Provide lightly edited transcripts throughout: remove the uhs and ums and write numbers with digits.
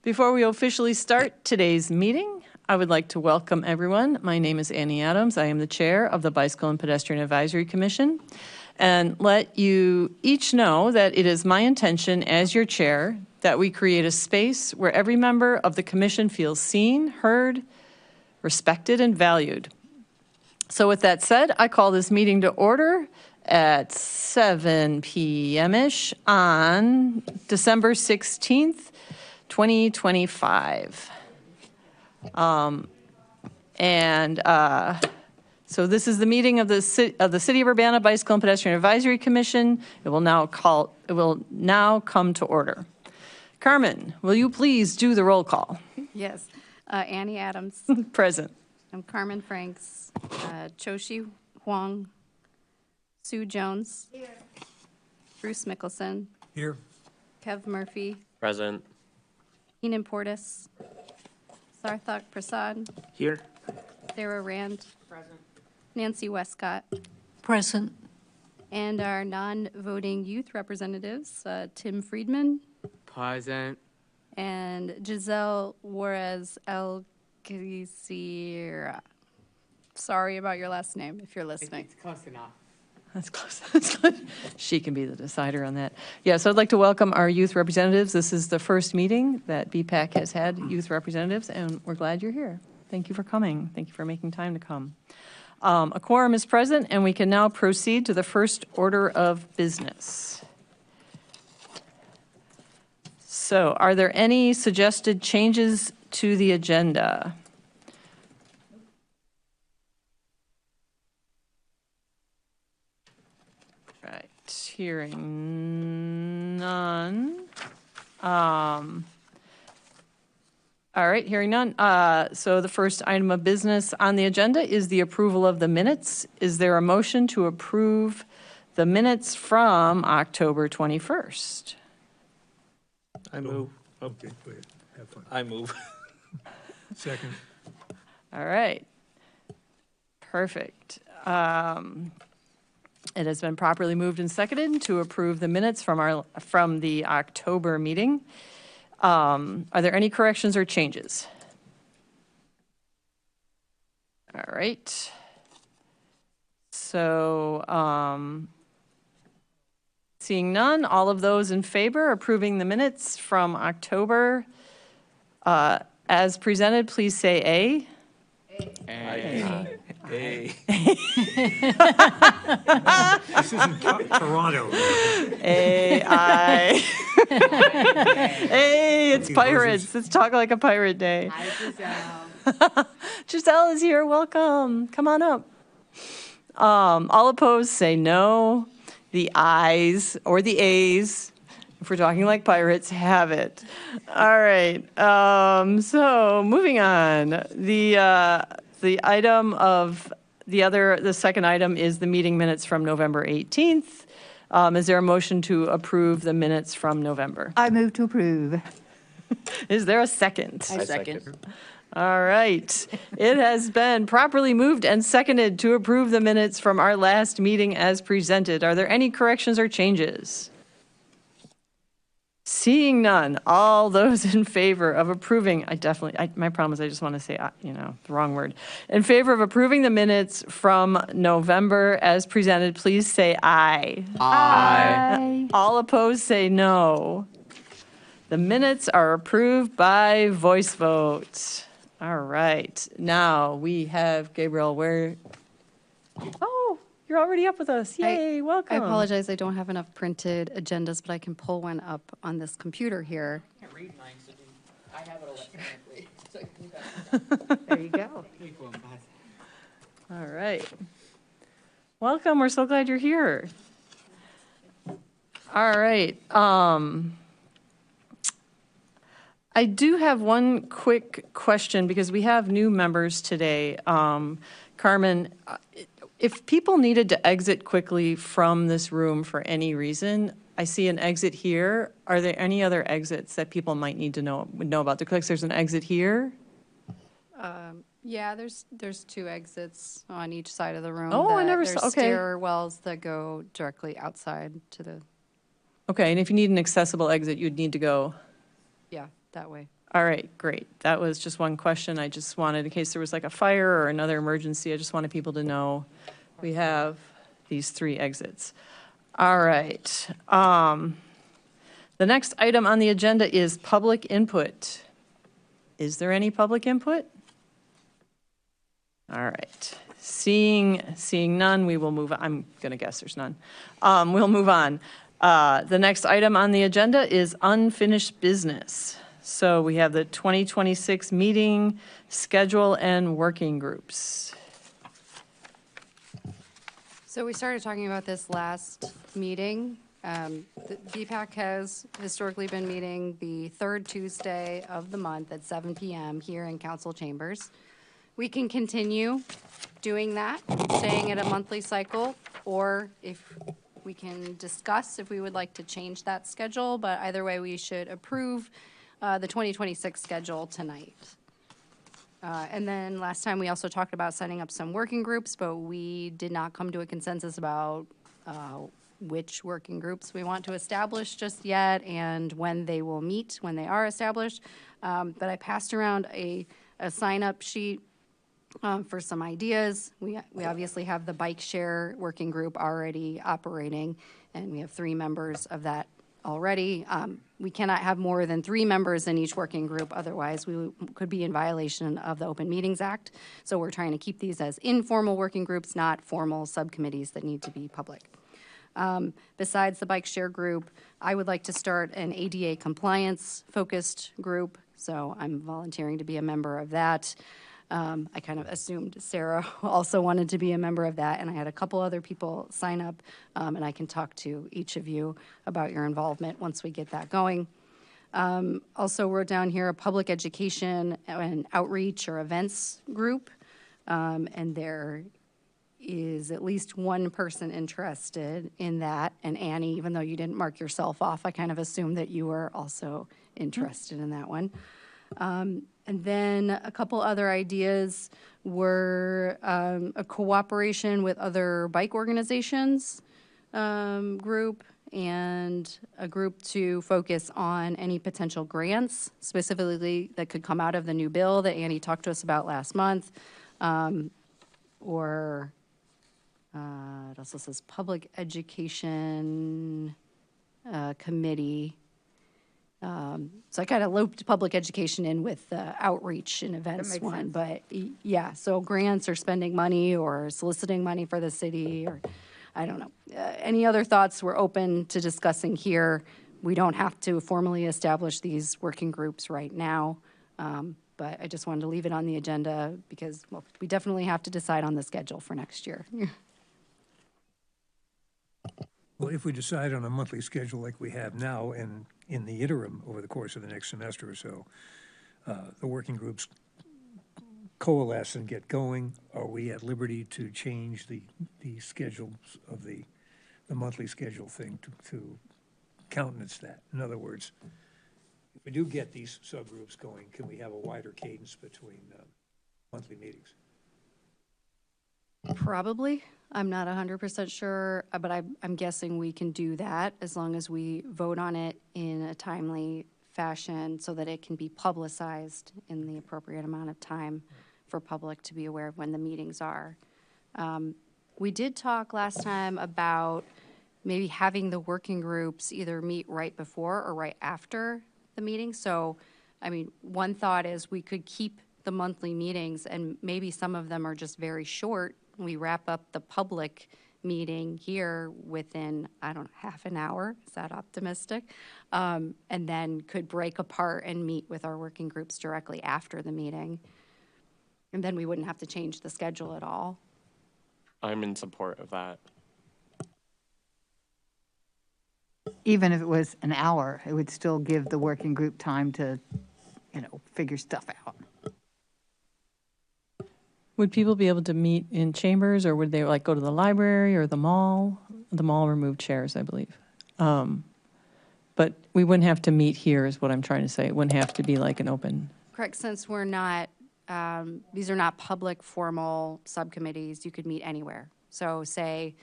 Before we officially start today's meeting, I would like to welcome everyone. My name is Annie Adams. I am the chair of the Bicycle and Pedestrian Advisory Commission. And let you each know that it is my intention as your chair that we create a space where every member of the commission feels seen, heard, respected, and valued. So with that said, I call this meeting to order at 7 p.m.-ish on December 16th, 2025. So this is the meeting of the City of Urbana Bicycle and Pedestrian Advisory Commission. It will now come to order. Carmen, will you please do the roll call? Yes. Annie Adams. Present. I'm Carmen Franks. Choshi Huang. Sue Jones. Here. Bruce Mickelson. Here. Kev Murphy. Present. Enan Portis. Sarthak Prasad. Here. Sarah Rand. Present. Nancy Westcott. Present. And our non-voting youth representatives, Tim Friedman. Present. And Giselle Juarez El Gizira. Sorry about your last name if you're listening. It's close enough. That's close. That's good. She can be the decider on that. Yeah, so I'd like to welcome our youth representatives. This is the first meeting that BPAC has had youth representatives, and we're glad you're here. Thank you for coming. Thank you for making time to come. A quorum is present, and we can now proceed to the first order of business. So, are there any suggested changes to the agenda? Right, hearing none. All right, hearing none. So the first item of business on the agenda is the approval of the minutes. Is there a motion to approve the minutes from October 21st? I move. Okay, go ahead. Have fun. I move. Second. All right. Perfect. It has been properly moved and seconded to approve the minutes from the October meeting. Are there any corrections or changes? All right. So, seeing none, all of those in favor approving the minutes from October as presented, please say A. Hey. This isn't Toronto. A-I. Hey, it's pirates. It's Talk Like a Pirate Day. Hi, Giselle. Giselle is here. Welcome. Come on up. All opposed say no. The I's or the A's, if we're talking like pirates, have it. All right. So moving on. The second item is the meeting minutes from November 18th. Is there a motion to approve the minutes from November? I move to approve. Is there a second? I second. All right. It has been properly moved and seconded to approve the minutes from our last meeting as presented. Are there any corrections or changes? Seeing none, all those in favor of approving, my problem is I just want to say, the wrong word. In favor of approving the minutes from November as presented, please say aye. Aye. All opposed say no. The minutes are approved by voice vote. All right. Now we have Gabriel, oh, you're already up with us. Yay, welcome. I apologize, I don't have enough printed agendas, but I can pull one up on this computer here. I can't read mine, so I have it electronically. There you go. All right. Welcome. We're so glad you're here. All right. I do have one quick question because we have new members today. Carmen, if people needed to exit quickly from this room for any reason, I see an exit here. Are there any other exits that people might need to know about? There's an exit here. Yeah, there's two exits on each side of the room. Oh, I never saw. Okay. There's stairwells that go directly outside to the. Okay, and if you need an accessible exit, you'd need to go. Yeah, that way. All right, great. That was just one question. I just wanted, in case there was like a fire or another emergency, I just wanted people to know we have these 3 exits. All right. The next item on the agenda is public input. Is there any public input? All right. Seeing none, we will move on. I'm going to guess there's none. We'll move on. The next item on the agenda is unfinished business. So we have the 2026 meeting schedule and working groups. So we started talking about this last meeting. The BPAC has historically been meeting the third Tuesday of the month at 7 PM here in council chambers. We can continue doing that, staying at a monthly cycle, or if we can discuss if we would like to change that schedule, but either way, we should approve the 2026 schedule tonight. And then last time, we also talked about setting up some working groups, but we did not come to a consensus about which working groups we want to establish just yet and when they will meet, when they are established. But I passed around a sign-up sheet for some ideas. We obviously have the bike share working group already operating, and we have 3 members of that already. We cannot have more than 3 members in each working group, otherwise we could be in violation of the Open Meetings Act. So we're trying to keep these as informal working groups, not formal subcommittees that need to be public. Besides the bike share group, I would like to start an ADA compliance focused group, so I'm volunteering to be a member of that. I kind of assumed Sarah also wanted to be a member of that, and I had a couple other people sign up, and I can talk to each of you about your involvement once we get that going. Also wrote down here a public education and outreach or events group, and there is at least one person interested in that, and Annie, even though you didn't mark yourself off, I kind of assumed that you were also interested in that one. And then a couple other ideas were a cooperation with other bike organizations group, and a group to focus on any potential grants specifically that could come out of the new bill that Annie talked to us about last month. Or it also says public education committee. So I kind of looped public education in with the outreach and events one, but yeah, so grants or spending money or soliciting money for the city, or I don't know. Any other thoughts we're open to discussing here. We don't have to formally establish these working groups right now, but I just wanted to leave it on the agenda because, well, we definitely have to decide on the schedule for next year. Well, if we decide on a monthly schedule like we have now, and in the interim, over the course of the next semester or so, the working groups coalesce and get going, are we at liberty to change the schedules of the monthly schedule thing to countenance that? In other words, if we do get these subgroups going, can we have a wider cadence between monthly meetings? Probably. I'm not 100% sure, but I'm guessing we can do that as long as we vote on it in a timely fashion so that it can be publicized in the appropriate amount of time for public to be aware of when the meetings are. We did talk last time about maybe having the working groups either meet right before or right after the meeting. So, I mean, one thought is we could keep the monthly meetings, and maybe some of them are just very short. We wrap up the public meeting here within, I don't know, half an hour. Is that optimistic? And then could break apart and meet with our working groups directly after the meeting. And then we wouldn't have to change the schedule at all. I'm in support of that. Even if it was an hour, it would still give the working group time to, figure stuff out. Would people be able to meet in chambers, or would they like go to the library or the mall? The mall removed chairs, I believe. But we wouldn't have to meet here is what I'm trying to say. It wouldn't have to be like an open. Correct, since we're not, these are not public formal subcommittees, you could meet anywhere. So say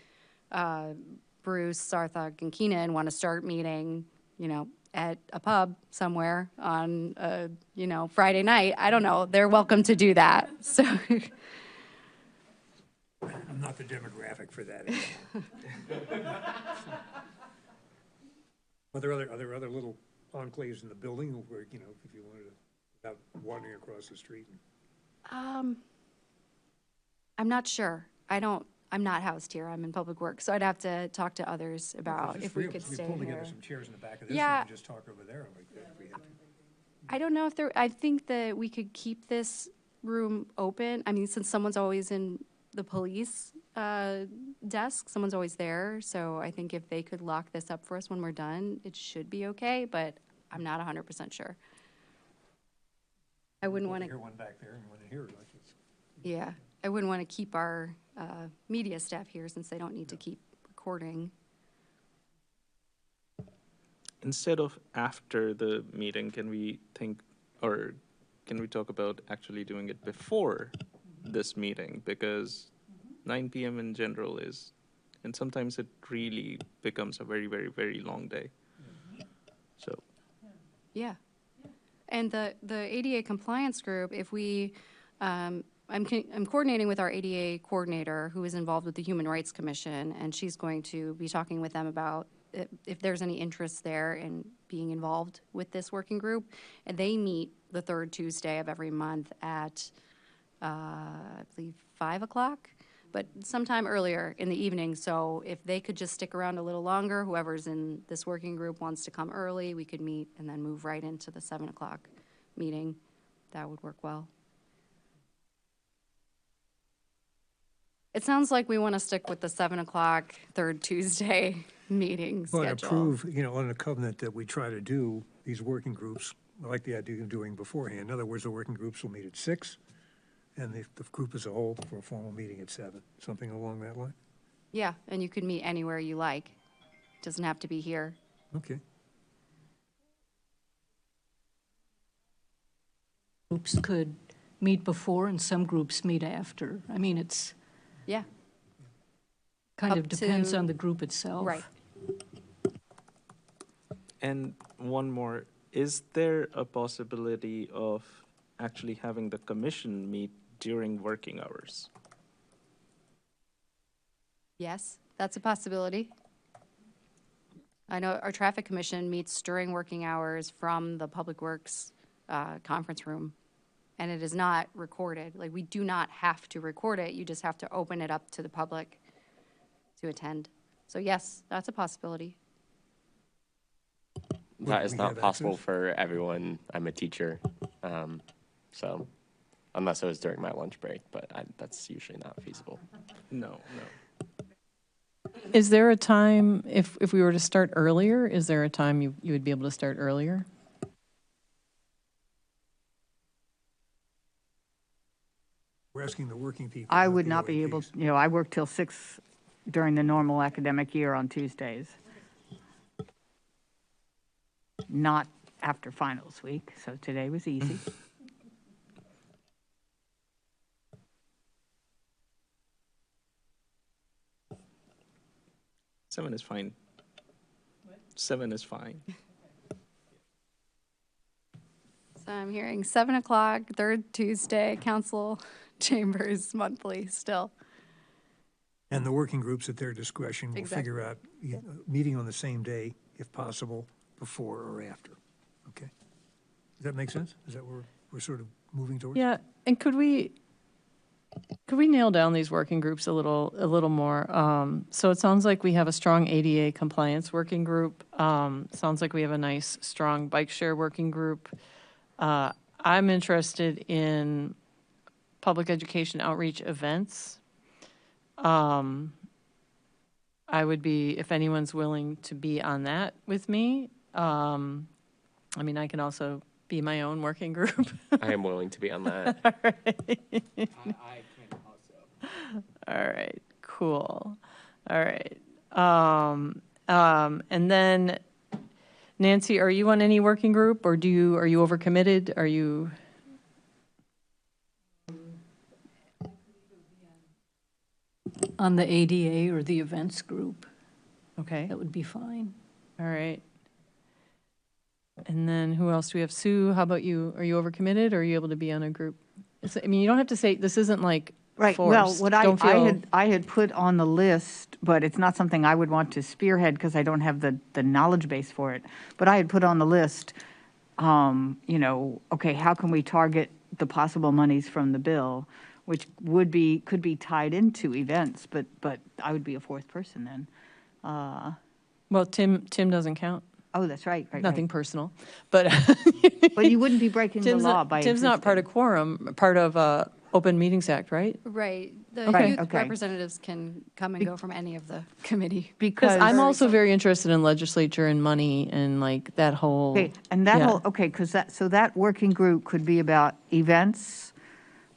Bruce, Sarthak, and Keenan want to start meeting, at a pub somewhere on, Friday night, I don't know, they're welcome to do that, so. I'm not the demographic for that. Are there other little enclaves in the building where, if you wanted to, without wandering across the street? I'm not sure. I'm not housed here. I'm in public works, so I'd have to talk to others about There's if three we of could us. We stay pull together here. some chairs in the back of this room Yeah. and just talk over there like that if we had to. I don't know if I think that we could keep this room open. I mean, since someone's always in the police desk, someone's always there. So I think if they could lock this up for us when we're done, it should be okay, but I'm not 100% sure. I wouldn't want to, Hear one back there and one here. Like it's, yeah, I wouldn't want to keep our media staff here since they don't need to keep recording. Instead of after the meeting, can we talk about actually doing it before this meeting? Because 9 p.m. in general and sometimes it really becomes a very, very, very long day. So, Yeah. And the ADA compliance group, if we, I'm coordinating with our ADA coordinator who is involved with the Human Rights Commission, and she's going to be talking with them about if there's any interest there in being involved with this working group. And they meet the third Tuesday of every month at, I believe, 5 o'clock, but sometime earlier in the evening. So if they could just stick around a little longer, whoever's in this working group wants to come early, we could meet and then move right into the 7 o'clock meeting. That would work well. It sounds like we want to stick with the 7 o'clock, third Tuesday meeting well, schedule. approve, on a covenant that we try to do these working groups. I like the idea of doing beforehand. In other words, the working groups will meet at 6, and the group as a whole for a formal meeting at 7, something along that line? Yeah, and you could meet anywhere you like. Doesn't have to be here. Okay. Groups could meet before and some groups meet after. I mean, it's Yeah, kind Up of depends to- on the group itself. right. and one more, is there a possibility of actually having the commission meet during working hours? Yes, that's a possibility. I know our traffic commission meets during working hours from the Public Works conference room, and it is not recorded. Like, we do not have to record it, you just have to open it up to the public to attend. So yes, that's a possibility. That is we not have possible access? for everyone. I'm a teacher, so unless it was during my lunch break, but that's usually not feasible. No. Is there a time, if we were to start earlier, is there a time you would be able to start earlier? We're asking the working people. I would not the be able, OAPs. I work till 6 during the normal academic year on Tuesdays. Not after finals week, so today was easy. Seven is fine. 7 is fine. So I'm hearing 7 o'clock, third Tuesday, council chambers monthly still. And the working groups at their discretion will Exactly. figure out, meeting on the same day, if possible, before or after. Okay? Does that make sense? Is that where we're sort of moving towards? Yeah, and could we nail down these working groups a little more? So it sounds like we have a strong ADA compliance working group. Sounds like we have a nice, strong bike share working group. I'm interested in public education outreach events. I would be, if anyone's willing to be on that with me. I mean, I can also be my own working group. I am willing to be on that. I can also. All right, cool. All right. And then Nancy, are you on any working group, or are you overcommitted? Are you? On the ADA or the events group, Okay, that would be fine. all right. And then who else do we have? Sue, how about you? Are you overcommitted or are you able to be on a group? I mean, you don't have to say, this isn't like Right, well, forced. what Don't feel. I had put on the list, but it's not something I would want to spearhead because I don't have the knowledge base for it. But I had put on the list, you know, okay, how can we target the possible monies from the bill, which could be tied into events, but I would be a fourth person then. Well, Tim doesn't count. Oh, that's right, right, Nothing right. personal, but But you wouldn't be breaking the Tim's law not, by Tim's not part of existing. quorum, part of Open Meetings Act, right? Right. The Okay. youth Okay. representatives can come and go from any of the committee. Because I'm Or also some- very interested in legislature and money and like that whole. Okay, and that yeah. whole, okay, because that working group could be about events,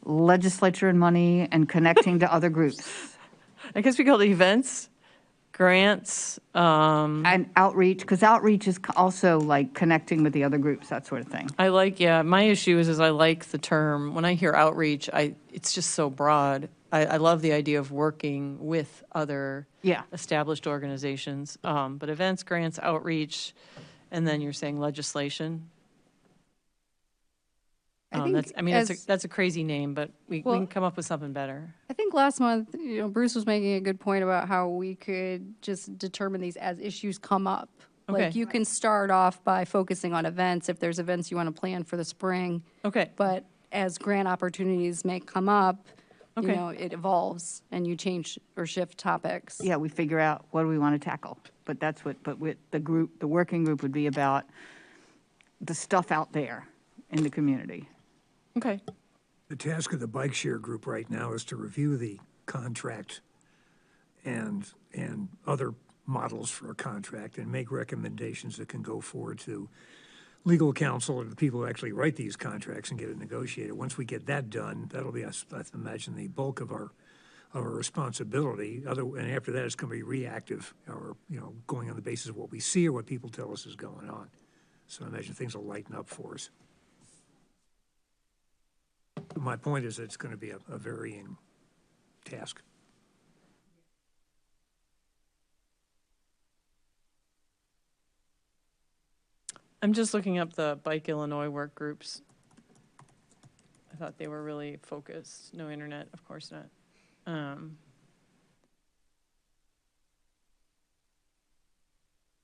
legislature and money, and connecting to other groups. I guess we call it events, grants, And outreach, because outreach is also like connecting with the other groups, that sort of thing. I like, yeah, my issue is I like the term, when I hear outreach, it's just so broad. I love the idea of working with other Yeah. established organizations. But events, grants, outreach, and then you're saying legislation. I think That's a crazy name, but we Well- can come up with something better. I think last month, Bruce was making a good point about how we could just determine these as issues come up. Like, Okay. you can start off by focusing on events, if there's events you want to plan for the spring. Okay. But as grant opportunities may come up, Okay. it evolves and you change or shift topics. Yeah, we figure out what do we want to tackle. But with the group, the working group would be about the stuff out there in the community. Okay. The task of the bike share group right now is to review the contract and other models for a contract and make recommendations that can go forward to legal counsel or the people who actually write these contracts and get it negotiated. Once we get that done, that'll be, I imagine, the bulk of our responsibility. And after that, it's going to be reactive, or going on the basis of what we see or what people tell us is going on. So I imagine things will lighten up for us. My point is that it's going to be a varying task. I'm just looking up the Bike Illinois work groups. I thought they were really focused. No internet, of course not.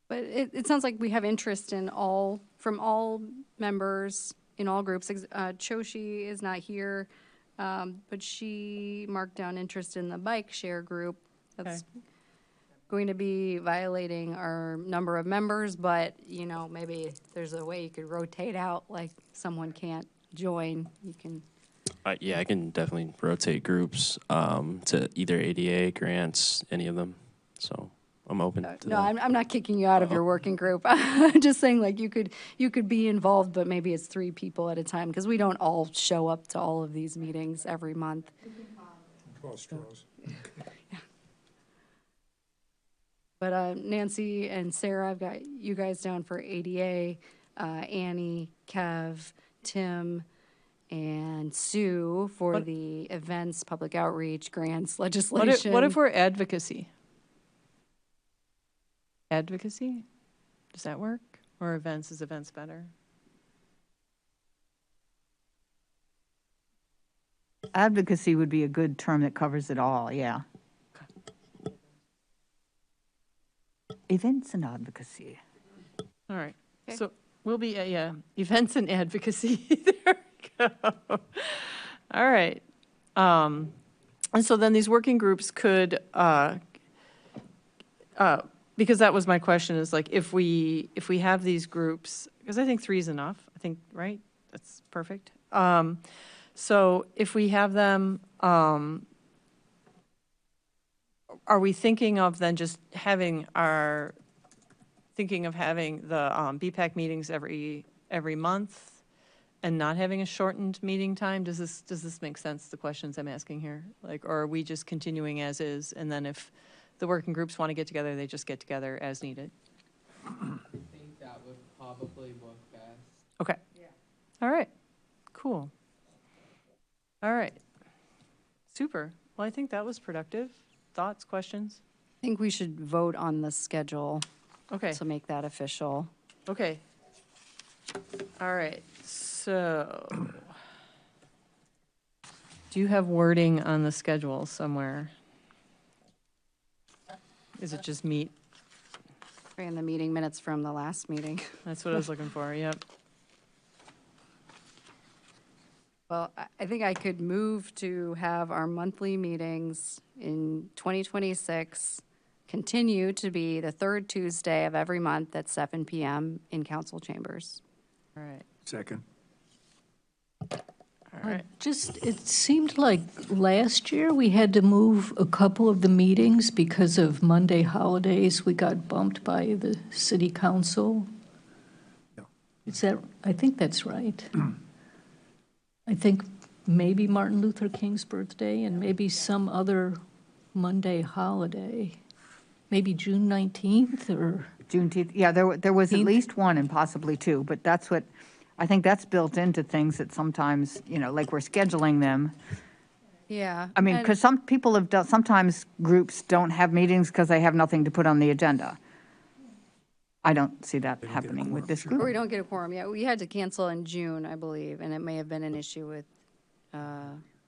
But it sounds like we have interest from all members in all groups. Choshi is not here, but she marked down interest in the bike share group. That's going to be violating our number of members, but, maybe there's a way you could rotate out, like someone can't join, you can. Yeah, I can definitely rotate groups to either ADA, grants, any of them. So I'm open to No, that. I'm not kicking you out of your working group. I'm just saying, like, you could be involved, but maybe it's 3 people at a time, because we don't all show up to all of these meetings every month. 12 straws. But Nancy and Sarah, I've got you guys down for ADA, Annie, Kev, Tim, and Sue for the events, public outreach, grants, legislation. What if we're advocacy? Advocacy? Does that work? Or events, is events better? Advocacy would be a good term that covers it all, yeah. Events and advocacy. All right. Okay. So we'll be, events and advocacy. There we go. All right. And so then these working groups could, because that was my question, is like, if we have these groups, because I think 3 is enough, I think, right? That's perfect. So if we have them, are we thinking of then just having the BPAC meetings every month and not having a shortened meeting time? Does this make sense, the questions I'm asking here? Like, or are we just continuing as is, and then if the working groups want to get together, they just get together as needed? I think that would probably work best. Okay. Yeah. All right. Cool. All right. Super. Well, I think that was productive. Thoughts, questions? I think we should vote on the schedule Okay. to make that official. Okay. All right, so do you have wording on the schedule somewhere? Is it just meet? In the meeting minutes from the last meeting. That's what I was looking for, yep. Well, I think I could move to have our monthly meetings in 2026 continue to be the third Tuesday of every month at 7 PM in council chambers. All right, Second. all right. It seemed like last year we had to move a couple of the meetings because of Monday holidays. We got bumped by the city council. Yeah. I think that's right. I think maybe Martin Luther King's birthday and maybe some other Monday holiday. Maybe June 19th or, Juneteenth, yeah, there was at Juneteenth. least one and possibly two, but that's what, I think that's built into things that sometimes, like we're scheduling them. Yeah. I mean, and- because some people have done, sometimes groups don't have meetings because they have nothing to put on the agenda. I don't see that don't get a happening with quorum, this sure. Or we group. don't get a quorum. Yeah, we had to cancel in June, I believe, and it may have been an issue with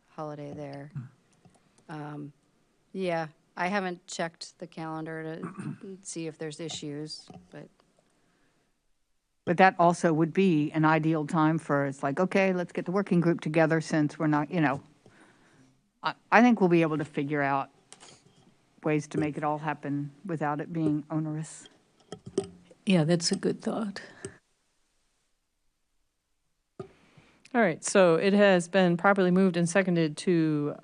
holiday there. Yeah, I haven't checked the calendar to see if there's issues, but But that also would be an ideal time for, it's like, okay, let's get the working group together since we're not, I think we'll be able to figure out ways to make it all happen without it being onerous. yeah, that's a good thought. All right, so it has been properly moved and seconded to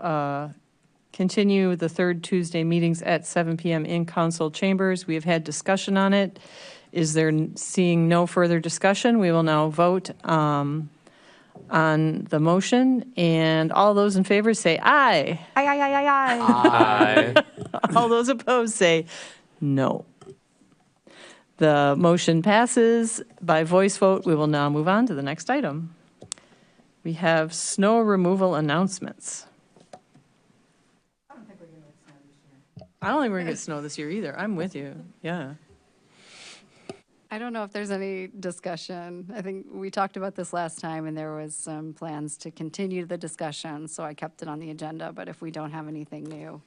continue the third Tuesday meetings at 7 PM in council chambers. We have had discussion on it. Is there, seeing no further discussion, we will now vote on the motion. And all those in favor say aye. Aye, aye, aye, aye, aye. All those opposed say no. The motion passes by voice vote. We will now move on to the next item. We have snow removal announcements. I don't think we're going to get snow this year either. I'm with you, yeah. I don't know if there's any discussion. I think we talked about this last time, and there was some plans to continue the discussion, so I kept it on the agenda. But if we don't have anything new,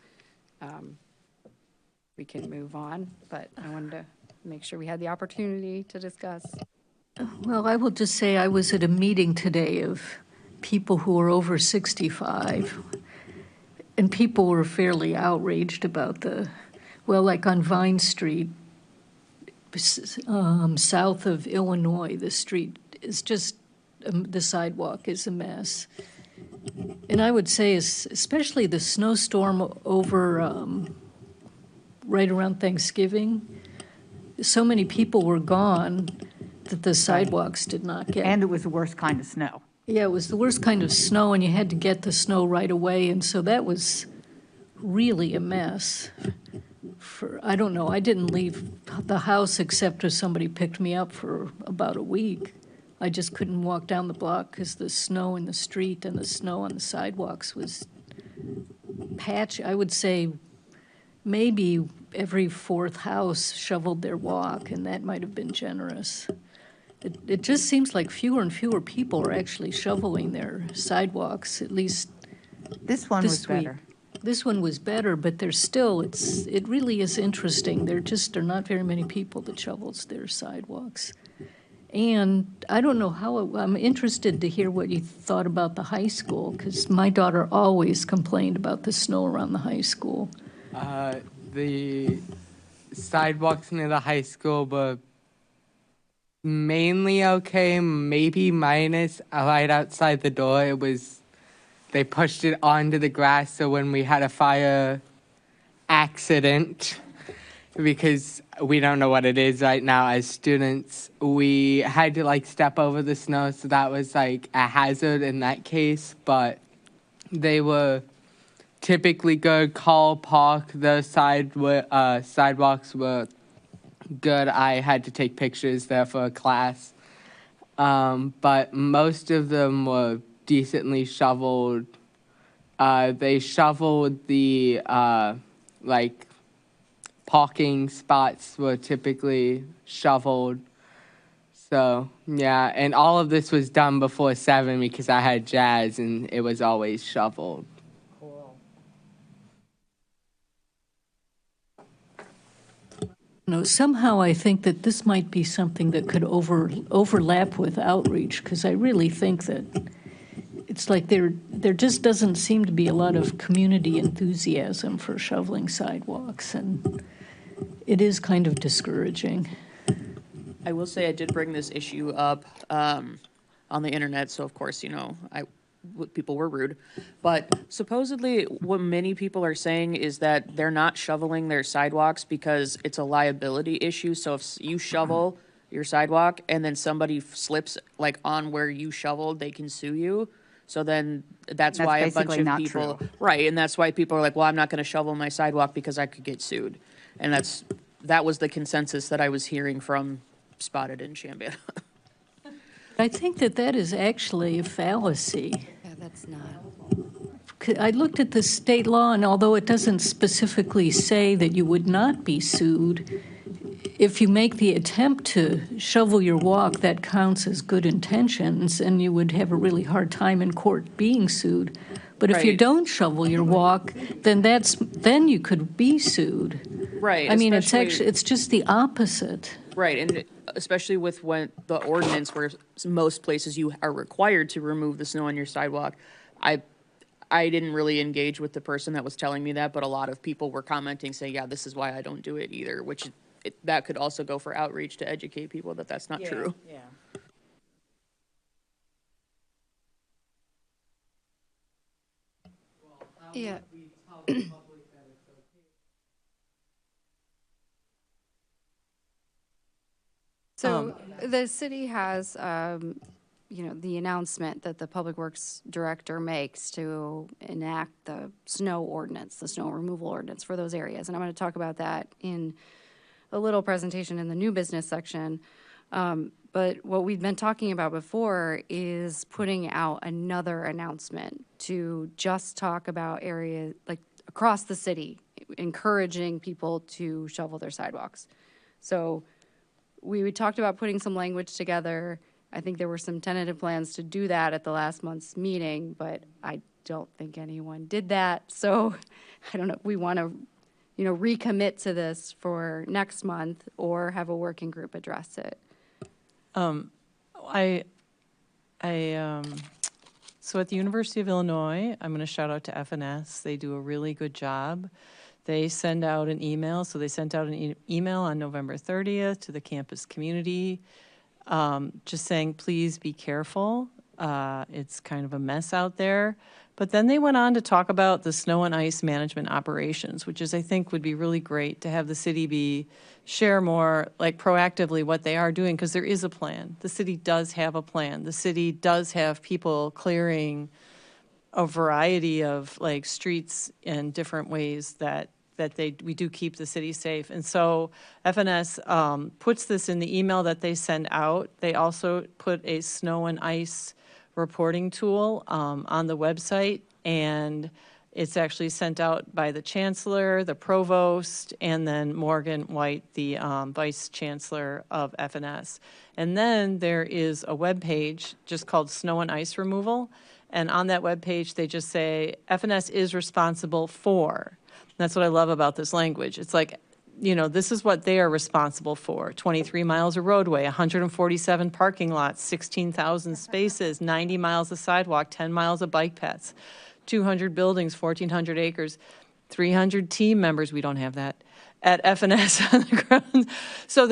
we can move on. But I wanted to make sure we had the opportunity to discuss. Well, I will just say I was at a meeting today of people who are over 65, and people were fairly outraged about like on Vine Street, south of Illinois, the street is just, the sidewalk is a mess. And I would say, especially the snowstorm over right around Thanksgiving, so many people were gone that the sidewalks did not get. And it was the worst kind of snow. Yeah, it was the worst kind of snow, and you had to get the snow right away, and so that was really a mess. I don't know, I didn't leave the house except if somebody picked me up for about a week. I just couldn't walk down the block because the snow in the street and the snow on the sidewalks was patchy. I would say maybe every fourth house shoveled their walk, and that might have been generous. It just seems like fewer and fewer people are actually shoveling their sidewalks, at least This one was this week. better. This one was better, but there's still, it really is interesting. There are not very many people that shovels their sidewalks. And I don't know I'm interested to hear what you thought about the high school, because my daughter always complained about the snow around the high school. The sidewalks near the high school were mainly okay, maybe minus right outside the door. They pushed it onto the grass, so when we had a fire accident, because we don't know what it is right now as students, we had to step over the snow, so that was a hazard in that case, but they were typically good. Carl Park, the sidewalks were good. I had to take pictures there for a class, but most of them were decently shoveled. They shoveled the parking spots were typically shoveled. So, yeah, and all of this was done before 7 because I had jazz and it was always shoveled. Somehow I think that this might be something that could overlap with outreach, because I really think that it's like there just doesn't seem to be a lot of community enthusiasm for shoveling sidewalks, and it is kind of discouraging. I will say I did bring this issue up on the internet, so of course, people were rude. But supposedly, what many people are saying is that they're not shoveling their sidewalks because it's a liability issue. So if you shovel your sidewalk and then somebody slips like on where you shoveled, they can sue you. So then that's why a bunch basically of not people, true. right, and that's why people are like, well, I'm not going to shovel my sidewalk because I could get sued. And that was the consensus that I was hearing from Spotted in Chambana. I think that is actually a fallacy. Yeah, that's not. I looked at the state law, and although it doesn't specifically say that you would not be sued, if you make the attempt to shovel your walk, that counts as good intentions, and you would have a really hard time in court being sued. But if you Right. don't shovel your walk, then you could be sued. Right. I mean, especially- it's just the opposite. Right, and especially with when the ordinance where most places you are required to remove the snow on your sidewalk, I didn't really engage with the person that was telling me that, but a lot of people were commenting saying, yeah, this is why I don't do it either, which that could also go for outreach to educate people that that's not true. Yeah. Yeah. So the city has, the announcement that the Public Works Director makes to enact the snow ordinance, the snow removal ordinance for those areas. And I'm going to talk about that in a little presentation in the new business section. But what we've been talking about before is putting out another announcement to just talk about areas like across the city, encouraging people to shovel their sidewalks. So we talked about putting some language together. I think there were some tentative plans to do that at the last month's meeting, but I don't think anyone did that. So I don't know if we want to, recommit to this for next month or have a working group address it. So at the University of Illinois, I'm going to shout out to FNS. They do a really good job. They send out an email. So they sent out an email on November 30th to the campus community, just saying, please be careful. It's kind of a mess out there. But then they went on to talk about the snow and ice management operations, which I think would be really great to have the city share more, like proactively what they are doing, because there is a plan. The city does have a plan. The city does have people clearing a variety of like streets and different ways that we do keep the city safe. And so FNS puts this in the email that they send out. They also put a snow and ice reporting tool on the website, and it's actually sent out by the chancellor, the provost, and then Morgan White, the vice chancellor of FNS. And then there is a web page just called Snow and Ice Removal. And on that web page, they just say FNS is responsible for. That's what I love about this language. It's like, this is what they are responsible for. 23 miles of roadway, 147 parking lots, 16,000 spaces, 90 miles of sidewalk, 10 miles of bike paths, 200 buildings, 1,400 acres, 300 team members. We don't have that at FNS on the ground. So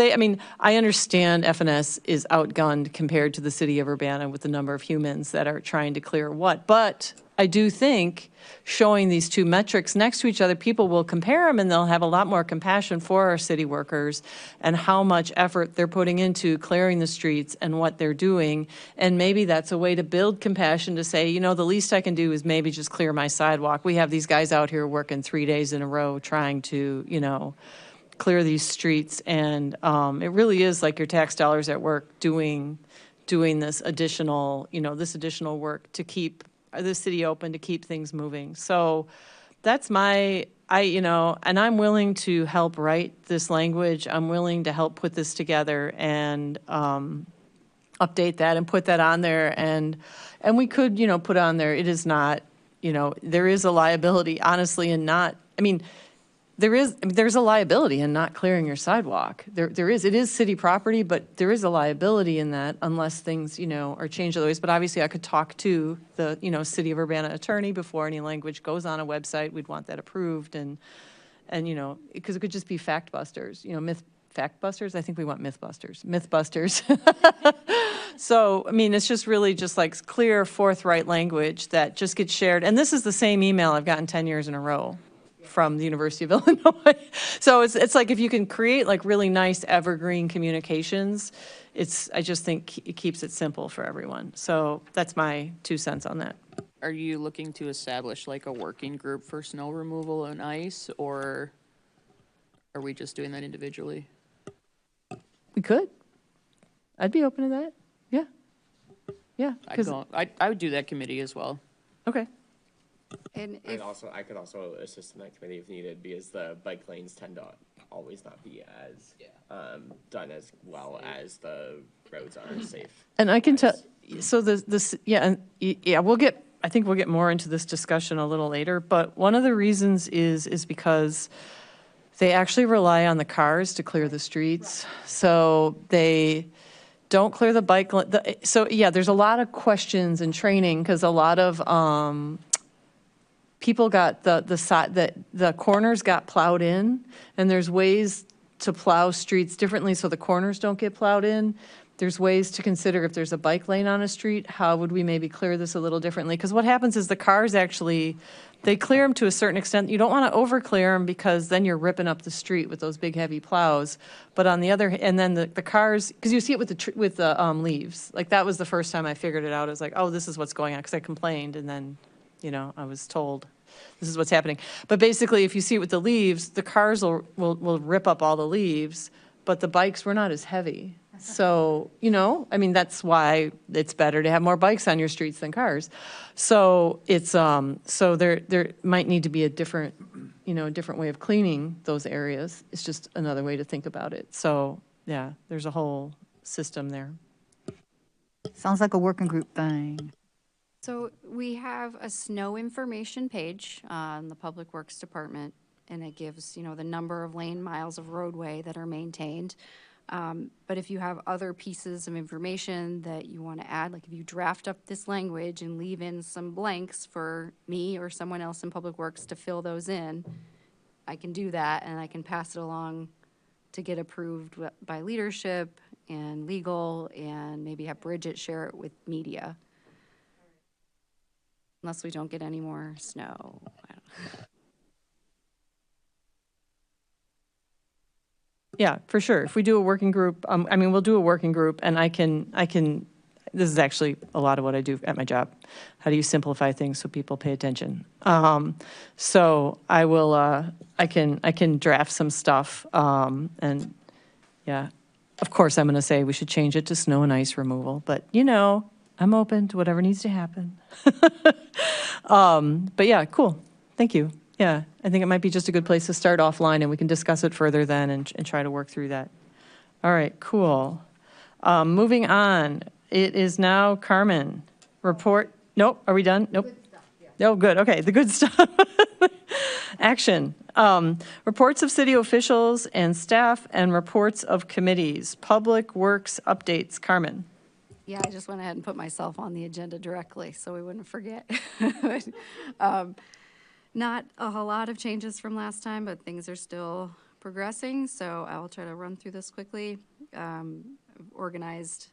I understand FNS is outgunned compared to the city of Urbana with the number of humans that are trying to clear what. But I do think showing these two metrics next to each other, people will compare them and they'll have a lot more compassion for our city workers and how much effort they're putting into clearing the streets and what they're doing. And maybe that's a way to build compassion to say, the least I can do is maybe just clear my sidewalk. We have these guys out here working 3 days in a row trying to, clear these streets. And it really is like your tax dollars at work doing this additional, additional work to keep the city open, to keep things moving. So that's and I'm willing to help write this language. I'm willing to help put this together. And update that and put that on there, and we could, put on there, it is not, there is a liability, honestly, in not, I mean, there's a liability in not clearing your sidewalk. There is, it is city property, but there is a liability in that unless things, are changed otherwise. But obviously I could talk to the, City of Urbana attorney before any language goes on a website. We'd want that approved and, because it could just be fact busters, fact busters? I think we want myth busters. So, I mean, it's just really just like clear, forthright language that just gets shared. And this is the same email I've gotten 10 years in a row from the University of Illinois. So it's like if you can create like really nice evergreen communications, I just think it keeps it simple for everyone. So that's my 2 cents on that. Are you looking to establish like a working group for snow removal and ice, or are we just doing that individually? We could. I'd be open to that. Yeah. Yeah. I would do that committee as well. Okay. And if, I could also assist in that committee if needed, because the bike lanes tend to always not be as done as well as the roads are safe. And I can tell, so I think we'll get more into this discussion a little later, but one of the reasons is because they actually rely on the cars to clear the streets. So they don't clear the bike. So yeah, there's a lot of questions and training, because a lot of people got the corners got plowed in, and there's ways to plow streets differently so the corners don't get plowed in. There's ways to consider if there's a bike lane on a street, how would we maybe clear this a little differently? Because what happens is the cars actually, they clear them to a certain extent. You don't want to over clear them, because then you're ripping up the street with those big heavy plows. But on the other, and then the cars, because you see it with the leaves. Like that was the first time I figured it out. I was like, oh, this is what's going on, because I complained, and then, I was told this is what's happening. But basically, if you see it with the leaves, the cars will rip up all the leaves, but the bikes were not as heavy. So, I mean, that's why it's better to have more bikes on your streets than cars. So it's, so there might need to be a different way of cleaning those areas. It's just another way to think about it. So, yeah, there's a whole system there. Sounds like a working group thing. so we have a snow information page on the Public Works Department, and it gives, the number of lane miles of roadway that are maintained. But if you have other pieces of information that you want to add, like if you draft up this language and leave in some blanks for me or someone else in Public Works to fill those in, I can do that, and I can pass it along to get approved by leadership and legal, and maybe have Bridget share it with media. Unless we don't get any more snow. I don't know. Yeah, for sure. If we do a working group, we'll do a working group, and I can, this is actually a lot of what I do at my job. How do you simplify things so people pay attention? So I will, I can draft some stuff, and yeah, of course, I'm gonna say we should change it to snow and ice removal, but I'm open to whatever needs to happen. But yeah, cool. Thank you. Yeah, I think it might be just a good place to start offline, and we can discuss it further then and try to work through that. All right, cool. Moving on, it is now Carmen. Report, nope, are we done? Nope. Oh, good, okay, the good stuff. Action. Reports of city officials and staff and reports of committees. Public Works updates, Carmen. Yeah, I just went ahead and put myself on the agenda directly so we wouldn't forget. Not a whole lot of changes from last time, but things are still progressing, so I will try to run through this quickly. Organized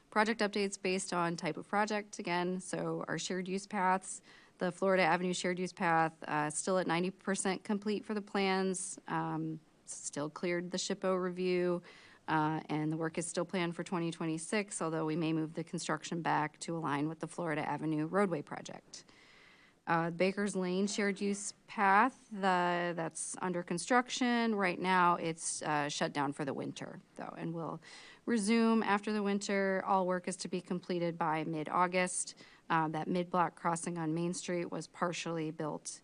project updates based on type of project again, so our shared use paths, the Florida Avenue shared use path, still at 90% complete for the plans, still cleared the SHPO review, and the work is still planned for 2026, although we may move the construction back to align with the Florida Avenue roadway project. Baker's Lane shared use path, that's under construction. Right now, it's shut down for the winter, though, and will resume after the winter. All work is to be completed by mid-August. That mid-block crossing on Main Street was partially built.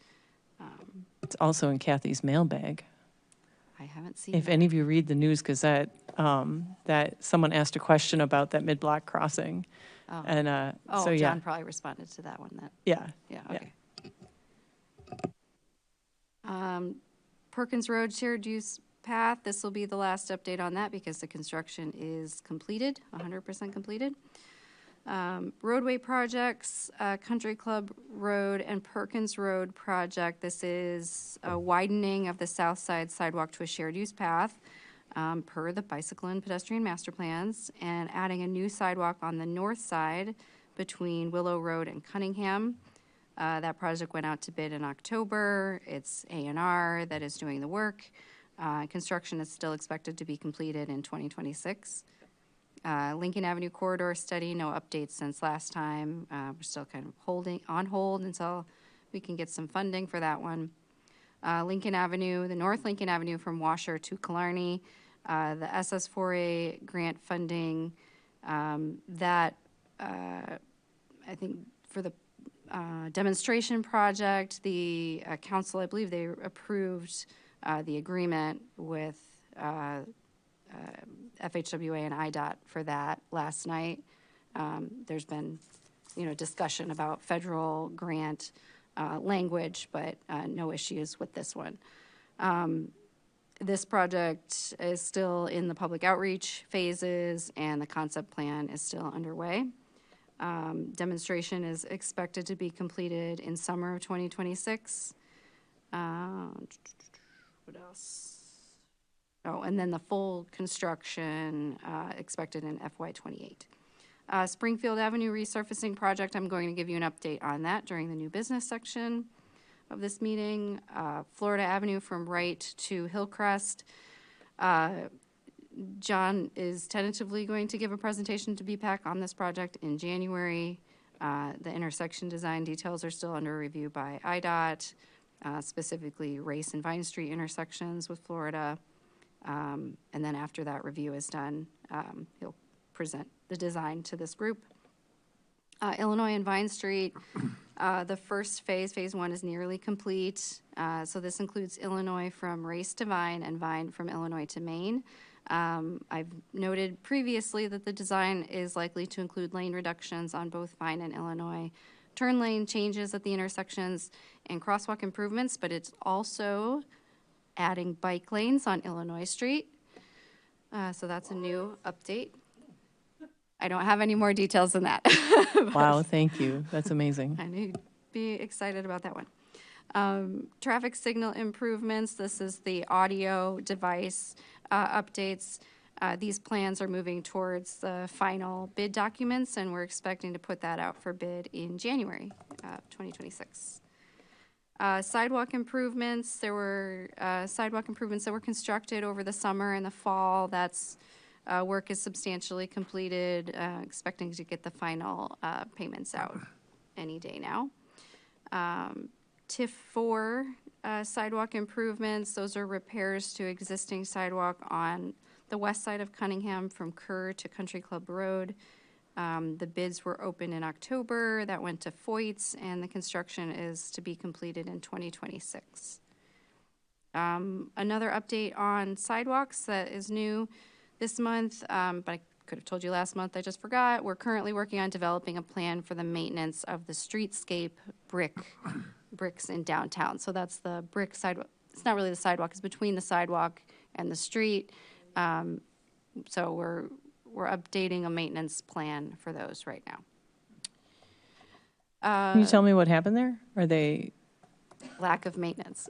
It's also in Kathy's mailbag. I haven't seen If that. any of you read the News Gazette, that someone asked a question about that mid-block crossing. Oh. And Oh, so, yeah, John probably responded to that one then. yeah. Yeah, Yeah. okay. Perkins Road Shared Use Path, this will be the last update on that because the construction is completed, 100% completed. Roadway projects, Country Club Road and Perkins Road project. This is a widening of the south side sidewalk to a shared use path per the bicycle and pedestrian master plans, and adding a new sidewalk on the north side between Willow Road and Cunningham. That project went out to bid in October. It's A&R that is doing the work. Construction is still expected to be completed in 2026. Lincoln Avenue corridor study, no updates since last time. We're still kind of on hold until we can get some funding for that one. Lincoln Avenue, the North Lincoln Avenue from Washer to Killarney, the SS4A grant funding, that I think for the demonstration project, the council, I believe they approved the agreement with FHWA and IDOT for that last night. There's been, discussion about federal grant language, but no issues with this one. This project is still in the public outreach phases, and the concept plan is still underway. Demonstration is expected to be completed in summer of 2026. What else? Oh, and then the full construction expected in FY '28. Springfield Avenue resurfacing project, I'm going to give you an update on that during the new business section of this meeting. Florida Avenue from Wright to Hillcrest. John is tentatively going to give a presentation to BPAC on this project in January. The intersection design details are still under review by IDOT, specifically Race and Vine Street intersections with Florida. And then after that review is done, he'll present the design to this group. Illinois and Vine Street, the first phase 1 is nearly complete. So this includes Illinois from Race to Vine and Vine from Illinois to Maine. I've noted previously that the design is likely to include lane reductions on both Vine and Illinois, turn lane changes at the intersections, and crosswalk improvements, but it's also adding bike lanes on Illinois Street. So that's a new update. I don't have any more details than that. Wow, thank you. That's amazing. I knew you'd be excited about that one. Traffic signal improvements. This is the audio device updates. These plans are moving towards the final bid documents, and we're expecting to put that out for bid in January 2026. Sidewalk improvements. There were sidewalk improvements that were constructed over the summer and the fall. That's work is substantially completed, expecting to get the final payments out any day now. TIF 4 sidewalk improvements, those are repairs to existing sidewalk on the west side of Cunningham from Kerr to Country Club Road. The bids were open in October, that went to Foyt's, and the construction is to be completed in 2026. Another update on sidewalks that is new this month, but I could have told you last month, I just forgot. We're currently working on developing a plan for the maintenance of the streetscape bricks in downtown. So that's the brick sidewalk. It's not really the sidewalk, it's between the sidewalk and the street. So we're updating a maintenance plan for those right now. Can you tell me what happened there? Are they, Lack of maintenance.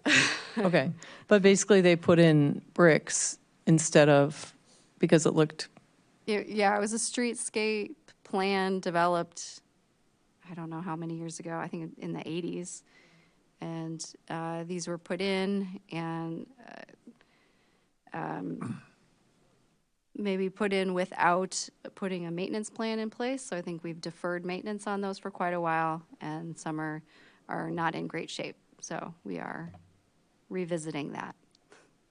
okay. But basically they put in bricks instead of, because it looked, Yeah, it was a streetscape plan developed, I don't know how many years ago, I think in the 80s. And these were put in and maybe put in without putting a maintenance plan in place. So I think we've deferred maintenance on those for quite a while, and some are not in great shape. So we are revisiting that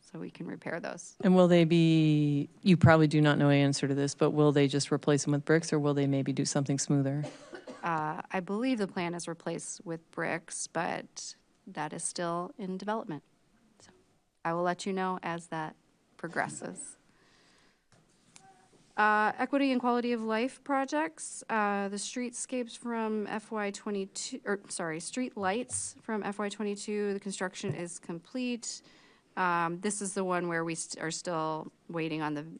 so we can repair those. and will they be, you probably do not know the answer to this, but will they just replace them with bricks, or will they maybe do something smoother? I believe the plan is replaced with bricks, but that is still in development. So I will let you know as that progresses. Equity and quality of life projects, the streetscapes from FY22, or sorry, street lights from FY22, the construction is complete. This is the one where we are still waiting on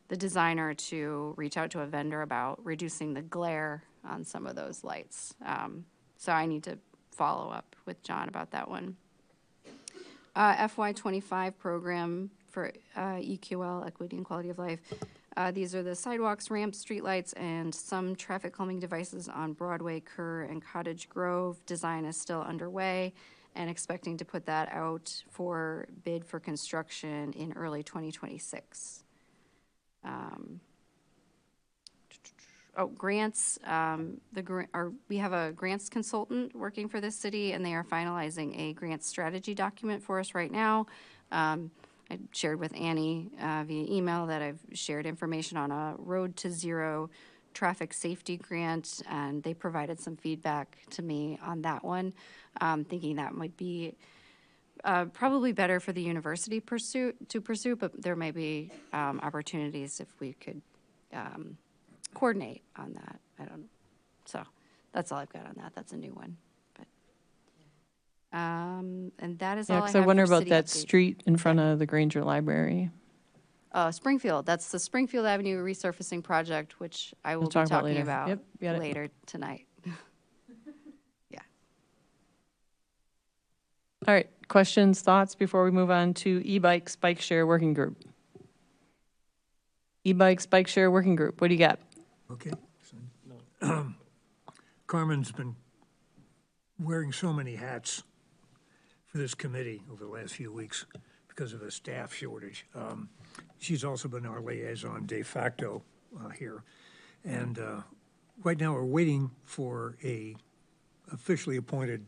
the designer to reach out to a vendor about reducing the glare on some of those lights. So I need to follow up with John about that one. FY25 program for EQL, Equity and Quality of Life. These are the sidewalks, ramps, streetlights, and some traffic calming devices on Broadway, Kerr, and Cottage Grove. Design is still underway and expecting to put that out for bid for construction in early 2026. Grants. We have a grants consultant working for this city, and they are finalizing a grant strategy document for us right now. I shared with Annie via email that I've shared information on a Road to Zero traffic safety grant, and they provided some feedback to me on that one, thinking that might be probably better for the university to pursue, but there may be opportunities if we could coordinate on that. I don't know. So that's all I've got on that. That's a new one. But and that is all I have. because I wonder for about city that updates. street in front of the Granger Library. Springfield. That's the Springfield Avenue resurfacing project, which I will We'll be talk about talking later. about Yep, got it. later tonight. Yeah. All right, questions, thoughts before we move on to e-bikes, bike share working group? E-bikes, bike share working group, what do you got? Okay. Carmen's been wearing so many hats for this committee over the last few weeks because of a staff shortage. She's also been our liaison de facto here. And right now we're waiting for a officially appointed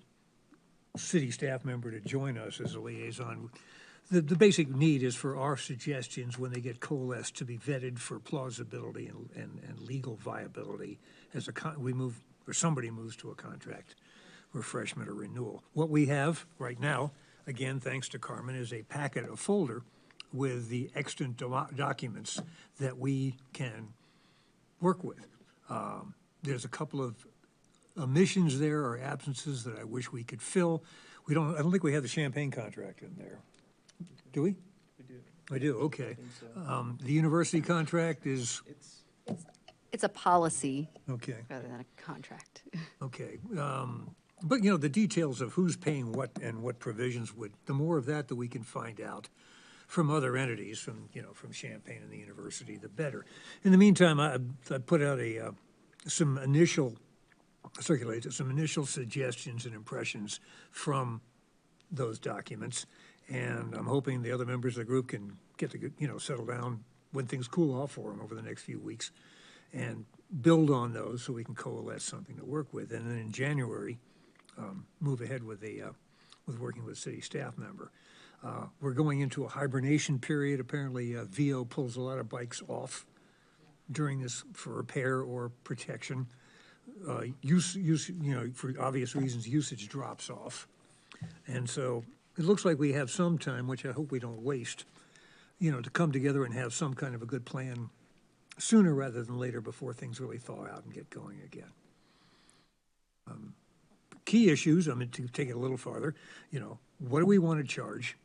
city staff member to join us as a liaison. The basic need is for our suggestions, when they get coalesced, to be vetted for plausibility and legal viability as somebody moves to a contract, refreshment or renewal. What we have right now, again, thanks to Carmen, is a packet, a folder with the extant documents that we can work with. There's a couple of omissions there or absences that I wish we could fill. I don't think we have the Champaign contract in there. Do we? We do. We do, okay. So. The university contract is, It's a policy okay, rather than a contract. okay. But, the details of who's paying what and what provisions the more of that we can find out from other entities, from Champaign and the university, the better. In the meantime, I put out some initial suggestions and impressions from those documents. And I'm hoping the other members of the group can get to, settle down when things cool off for them over the next few weeks and build on those so we can coalesce something to work with. And then in January, move ahead with working with a city staff member. We're going into a hibernation period. Apparently, VO pulls a lot of bikes off during this for repair or protection. For obvious reasons, usage drops off. And so it looks like we have some time, which I hope we don't waste, to come together and have some kind of a good plan sooner rather than later before things really thaw out and get going again. Key issues, to take it a little farther, what do we want to charge,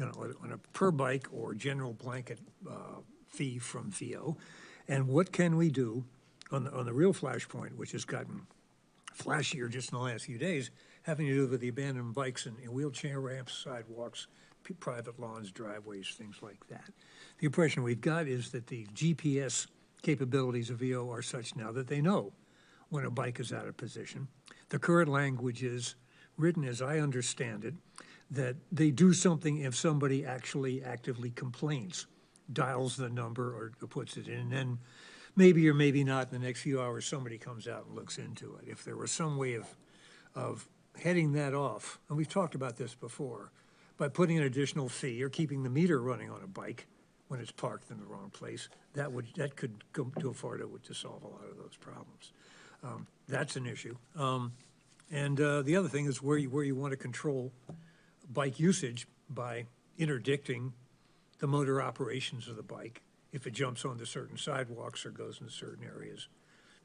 on a per bike or general blanket fee from VO? And what can we do on the real flashpoint, which has gotten flashier just in the last few days, having to do with the abandoned bikes and wheelchair ramps, sidewalks, private lawns, driveways, things like that. The impression we've got is that the GPS capabilities of VO are such now that they know when a bike is out of position. The current language is written, as I understand it, that they do something if somebody actually actively complains, dials the number or puts it in, and then maybe or maybe not in the next few hours somebody comes out and looks into it. If there was some way of heading that off, and we've talked about this before, by putting an additional fee or keeping the meter running on a bike when it's parked in the wrong place, that could go too far to solve a lot of those problems. That's an issue. And the other thing is where you want to control bike usage, by interdicting the motor operations of the bike if it jumps onto certain sidewalks or goes into certain areas,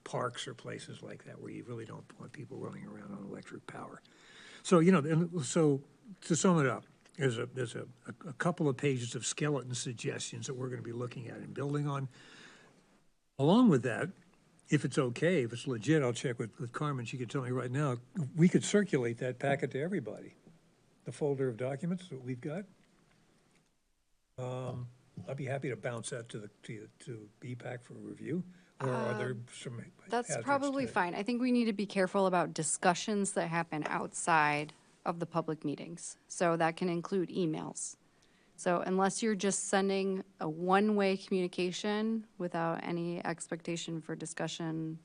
parks or places like that where you really don't want people running around on electric power. So, you know, and so to sum it up, there's a couple of pages of skeleton suggestions that we're going to be looking at and building on. Along with that, if it's okay, if it's legit, I'll check with Carmen. She could tell me right now, we could circulate that packet to everybody, the folder of documents that we've got. I'd be happy to bounce that to BPAC for review, or are there some That's hazards probably to it? fine. I think we need to be careful about discussions that happen outside of the public meetings. So that can include emails. So unless you're just sending a one-way communication without any expectation for discussion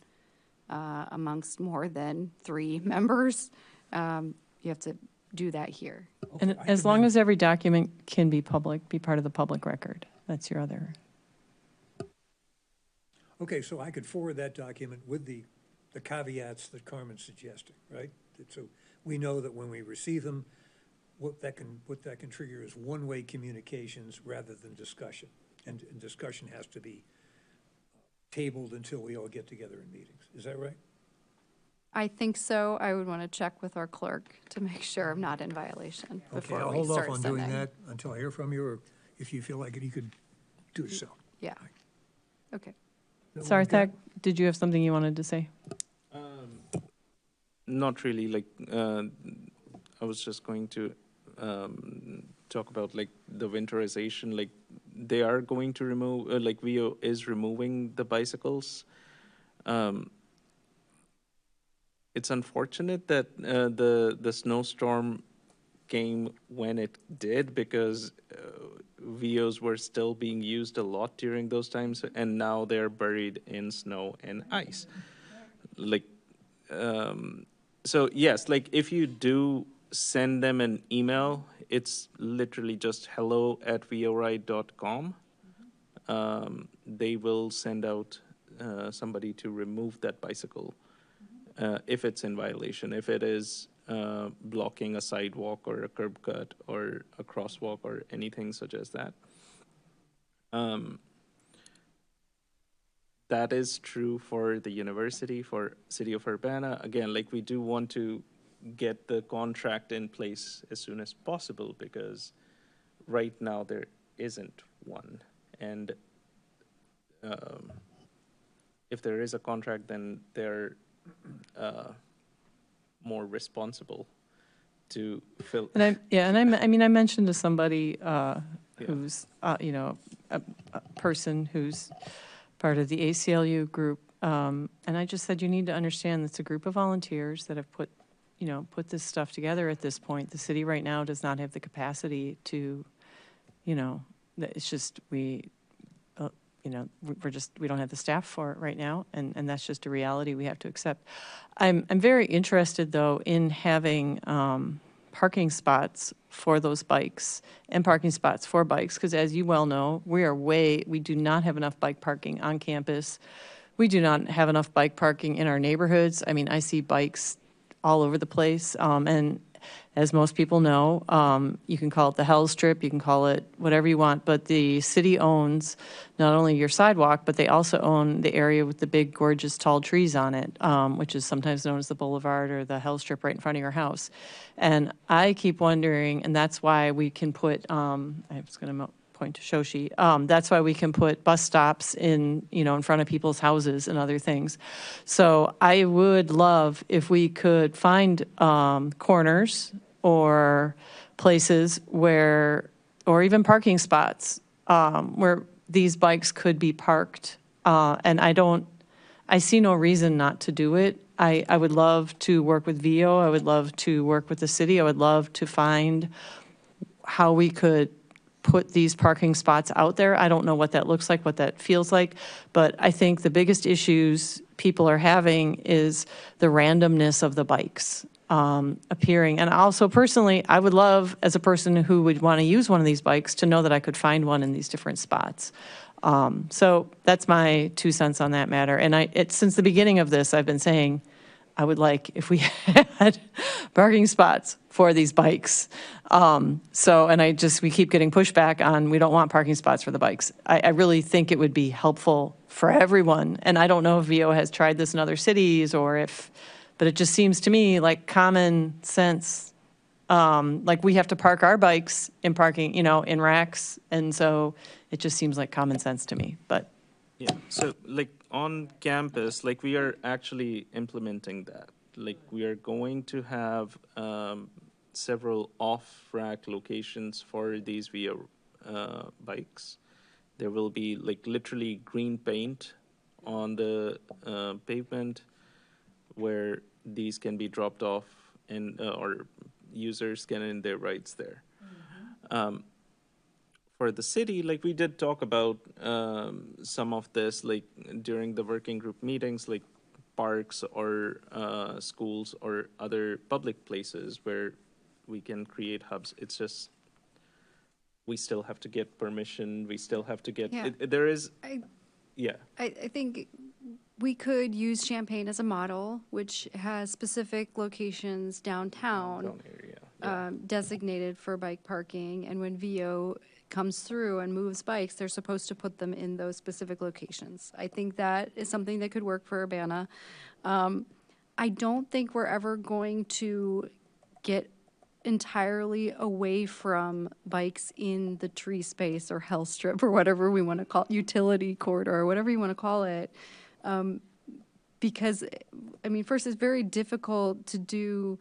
amongst more than 3 members, you have to do that here. And Okay, I as could long manage- as every document can be public, be part of the public record. That's your other. Okay, so I could forward that document with the caveats that Carmen's suggesting, right? So we know that when we receive them, what that can trigger is one-way communications rather than discussion. And discussion has to be tabled until we all get together in meetings. Is that right? I think so. I would want to check with our clerk to make sure I'm not in violation Okay, before I'll we hold off start on sending. doing that until I hear from you, or if you feel like it, you could do it so. Yeah. Okay. Sarthak, did you have something you wanted to say? Not really, like, I was just going to talk about, like, the winterization, like, they are going to remove, like, VO is removing the bicycles. It's unfortunate that the snowstorm came when it did, because VOs were still being used a lot during those times, and now they're buried in snow and ice. Like, so yes, like if you do send them an email, it's literally just hello@voride.com. They will send out somebody to remove that bicycle if it's in violation, if it is blocking a sidewalk or a curb cut or a crosswalk or anything such as that. That is true for the university, for City of Urbana. Again, like, we do want to get the contract in place as soon as possible, because right now there isn't one. And if there is a contract, then they're more responsible to fill. And I mean, I mentioned to somebody who's, you know, a person who's part of the ACLU group, and I just said, you need to understand it's a group of volunteers that have put this stuff together at this point. The city right now does not have the capacity to, you know, it's just, we don't have the staff for it right now, and that's just a reality we have to accept. I'm very interested, though, in having parking spots for those bikes and parking spots for bikes, because as you well know, we do not have enough bike parking on campus. We do not have enough bike parking in our neighborhoods. I mean, I see bikes all over the place, and as most people know, you can call it the Hell's Strip, you can call it whatever you want, but the city owns not only your sidewalk, but they also own the area with the big, gorgeous, tall trees on it, which is sometimes known as the Boulevard or the Hell's Strip right in front of your house. And I keep wondering, and that's why we can put, I was going to point to Shoshi, that's why we can put bus stops in front of people's houses and other things. So I would love if we could find corners or places where, or even parking spots where these bikes could be parked. And I see no reason not to do it. I would love to work with VO. I would love to work with the city. I would love to find how we could put these parking spots out there. I don't know what that looks like, what that feels like, but I think the biggest issues people are having is the randomness of the bikes appearing. And also personally, I would love, as a person who would want to use one of these bikes, to know that I could find one in these different spots. So that's my 2 cents on that matter. And since the beginning of this, I've been saying, I would like if we had parking spots for these bikes. We keep getting pushback on, we don't want parking spots for the bikes. I really think it would be helpful for everyone. And I don't know if VO has tried this in other cities but it just seems to me like common sense. Like we have to park our bikes in parking, in racks. And so it just seems like common sense to me, but. Yeah, so like on campus, like we are actually implementing that. Like we are going to have several off-rack locations for these VO bikes. There will be like literally green paint on the pavement where these can be dropped off and or users get in their rides there. For the city, like we did talk about some of this, like during the working group meetings, like parks or schools or other public places where we can create hubs. It's just, we still have to get permission. We still have to get, Yeah. there is, I yeah. I think we could use Champaign as a model, which has specific locations downtown Down here, yeah. designated for bike parking. And when VO comes through and moves bikes, they're supposed to put them in those specific locations. I think that is something that could work for Urbana. I don't think we're ever going to get entirely away from bikes in the tree space or hell strip or whatever we want to call it, utility corridor or whatever you want to call it. Because, I mean, first, it's very difficult to do.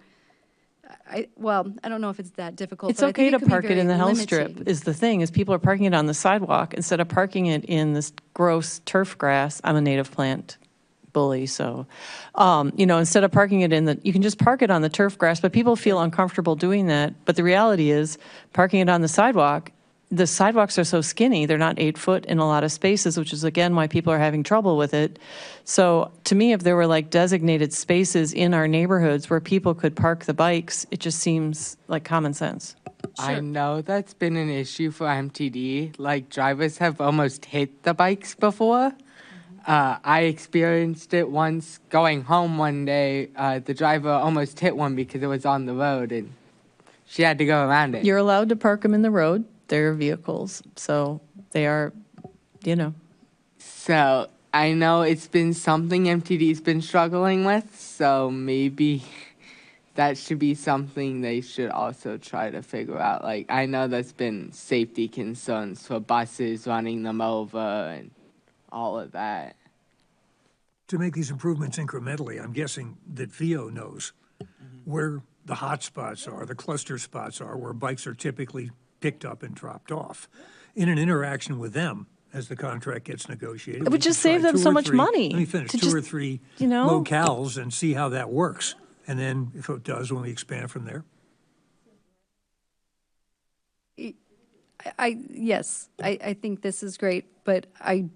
I don't know if it's that difficult. It's but I okay think to could be park it very in the hell limiting. strip is the thing, is people are parking it on the sidewalk instead of parking it in this gross turf grass. I'm a native plant bully, so, instead of parking it you can just park it on the turf grass, but people feel uncomfortable doing that. But the reality is, parking it on the sidewalks are so skinny, they're not 8 foot in a lot of spaces, which is again why people are having trouble with it. So to me, if there were like designated spaces in our neighborhoods where people could park the bikes, it just seems like common sense. I know that's been an issue for MTD. Like, drivers have almost hit the bikes before. I experienced it once going home one day. The driver almost hit one because it was on the road, and she had to go around it. You're allowed to park them in the road. They're vehicles, so they are, So I know it's been something MTD's been struggling with, so maybe that should be something they should also try to figure out. Like, I know there's been safety concerns for buses running them over and all of that. To make these improvements incrementally, I'm guessing that VO knows where the hot spots are, the cluster spots are, where bikes are typically picked up and dropped off. In an interaction with them, as the contract gets negotiated. It would just save them so much money. Let me finish. to 2 or just, 3 you know? locales and see how that works. And then if it does, when we expand from there. Yes, I think this is great, but I'm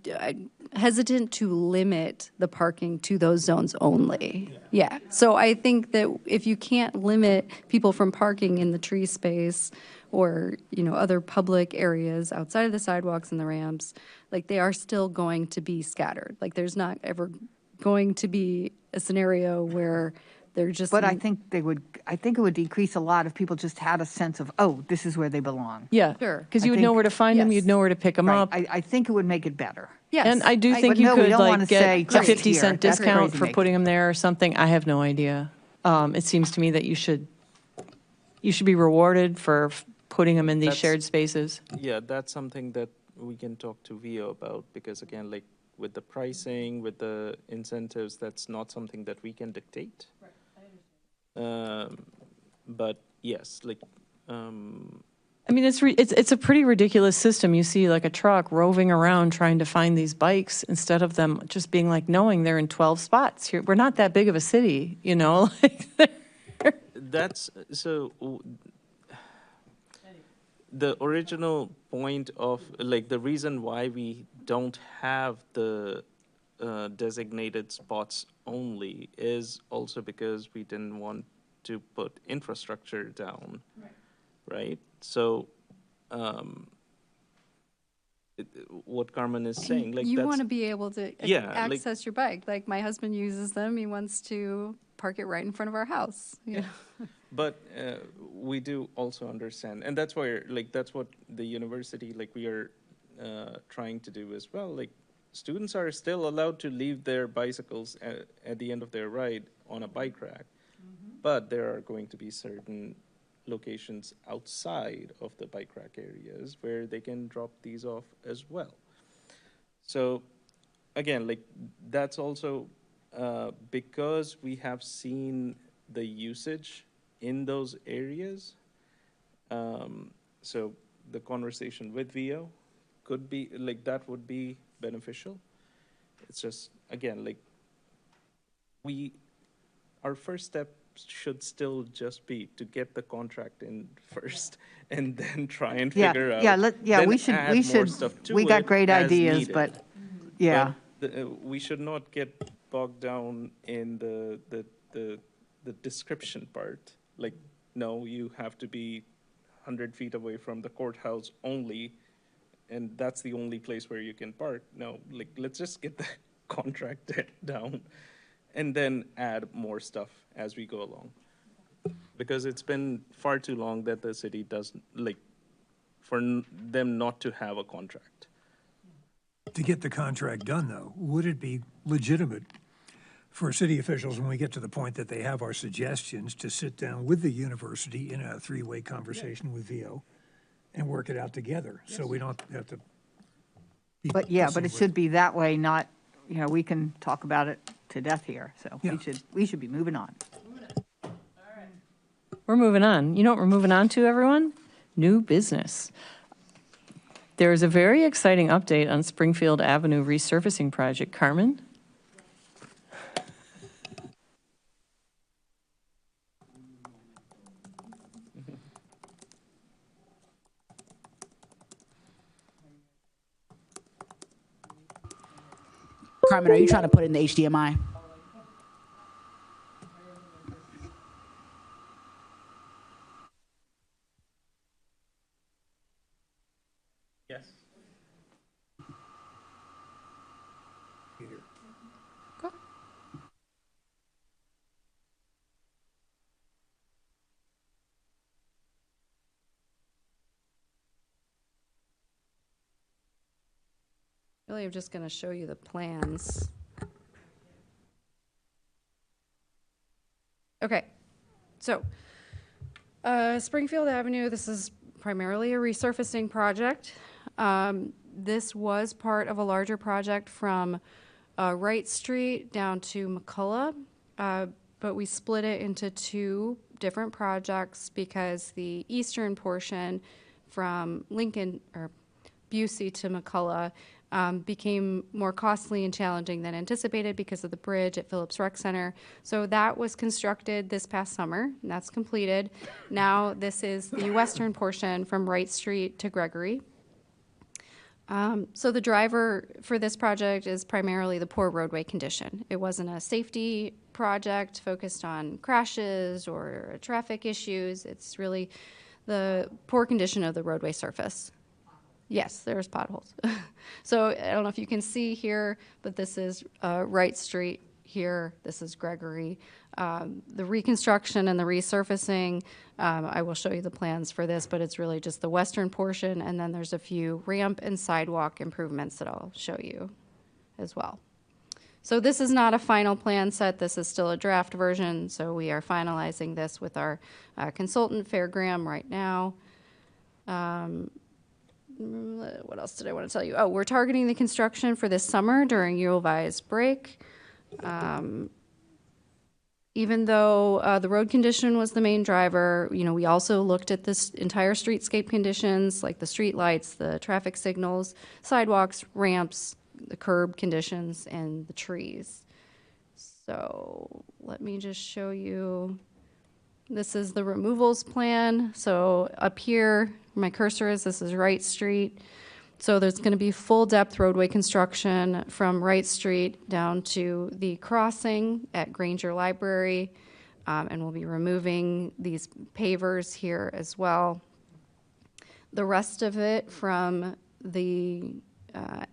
hesitant to limit the parking to those zones only. Yeah, so I think that if you can't limit people from parking in the tree space or, other public areas outside of the sidewalks and the ramps, like they are still going to be scattered. Like there's not ever going to be a scenario where they're just. But I think it would decrease a lot if people just had a sense of, oh, this is where they belong. Yeah, Sure. because I you would know think- where to find them, yes. you'd know where to pick them Right. up. I think it would make it better. Yes. And I do think But you no, we could don't wanna like get say a just 50-cent here. That's discount crazy for making. putting them there or something. I have no idea. It seems to me that you should be rewarded for putting them in these That's- shared spaces. Yeah, that's something that we can talk to VO about, because again, like with the pricing, with the incentives, that's not something that we can dictate. But yes, like, I mean, it's a pretty ridiculous system. You see like a truck roving around trying to find these bikes instead of them just being like, knowing they're in 12 spots. Here, we're not that big of a city, like that's, so the original point of, like, the reason why we don't have the designated spots only is also because we didn't want to put infrastructure down, right? So, what Carmen is saying, like, You that's, want to be able to Yeah, like- access your bike. Like my husband uses them. He wants to park it right in front of our house, you know? But we do also understand, and that's why, like, that's what the university, like, we are trying to do as well. Like, students are still allowed to leave their bicycles at the end of their ride on a bike rack, but there are going to be certain locations outside of the bike rack areas where they can drop these off as well. So, again, like, that's also because we have seen the usage in those areas. So the conversation with VO could be, like, that would be beneficial. It's just, again, like, our first step should still just be to get the contract in first and then try and Yeah, figure out. yeah, then we add more should, stuff to we got it great as ideas, needed. but, yeah. But we should not get bogged down in the description part. Like, no, you have to be 100 feet away from the courthouse only, and that's the only place where you can park. No, like, let's just get the contract down and then add more stuff as we go along. Because it's been far too long that the city doesn't, like, for them not to have a contract. To get the contract done, though, would it be legitimate for city officials, when we get to the point that they have our suggestions, to sit down with the university in a three-way conversation with VO and work it out together, so we don't have to be But, yeah, but pushing it with- should be that way, not, you know, we can talk about it to death here, so Yeah. we should be moving on. We're moving on. You know what we're moving on to, everyone? New business. There is a very exciting update on Springfield Avenue resurfacing project. Carmen? Carmen, are you trying to put in the HDMI? Yes. Really, I'm just going to show you the plans. Okay, so Springfield Avenue, this is primarily a resurfacing project. This was part of a larger project from Wright Street down to McCullough, but we split it into two different projects because the eastern portion from Lincoln, or Busey to McCullough, became more costly and challenging than anticipated because of the bridge at Phillips Rec Center. So that was constructed this past summer, and that's completed. Now this is the western portion from Wright Street to Gregory. So the driver for this project is primarily the poor roadway condition. It wasn't a safety project focused on crashes or traffic issues. It's really the poor condition of the roadway surface. Yes, there's potholes. So I don't know if you can see here, but this is Wright Street here. This is Gregory. The reconstruction and the resurfacing, I will show you the plans for this, but it's really just the western portion, and then there's a few ramp and sidewalk improvements that I'll show you as well. So this is not a final plan set. This is still a draft version, so we are finalizing this with our consultant, Fairgram, right now. What else did I want to tell you? Oh, we're targeting the construction for this summer during Uval's break. Even though the road condition was the main driver, you know, we also looked at this entire streetscape conditions, like the street lights, the traffic signals, sidewalks, ramps, the curb conditions, and the trees. So let me just show you. This is the removals plan. So up here, where my cursor is, this is Wright Street. So there's going to be full depth roadway construction from Wright Street down to the crossing at Granger Library. And we'll be removing these pavers here as well. The rest of it from the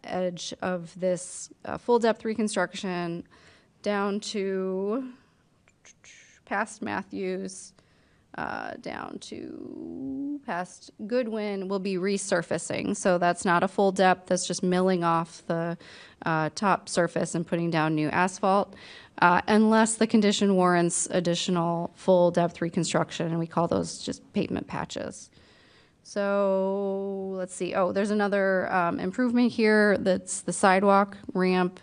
edge of this full depth reconstruction down to past Matthews, down to past Goodwin will be resurfacing. So that's not a full depth, that's just milling off the top surface and putting down new asphalt, unless the condition warrants additional full depth reconstruction, and we call those just pavement patches. So let's see. Oh, there's another improvement here. That's the sidewalk ramp.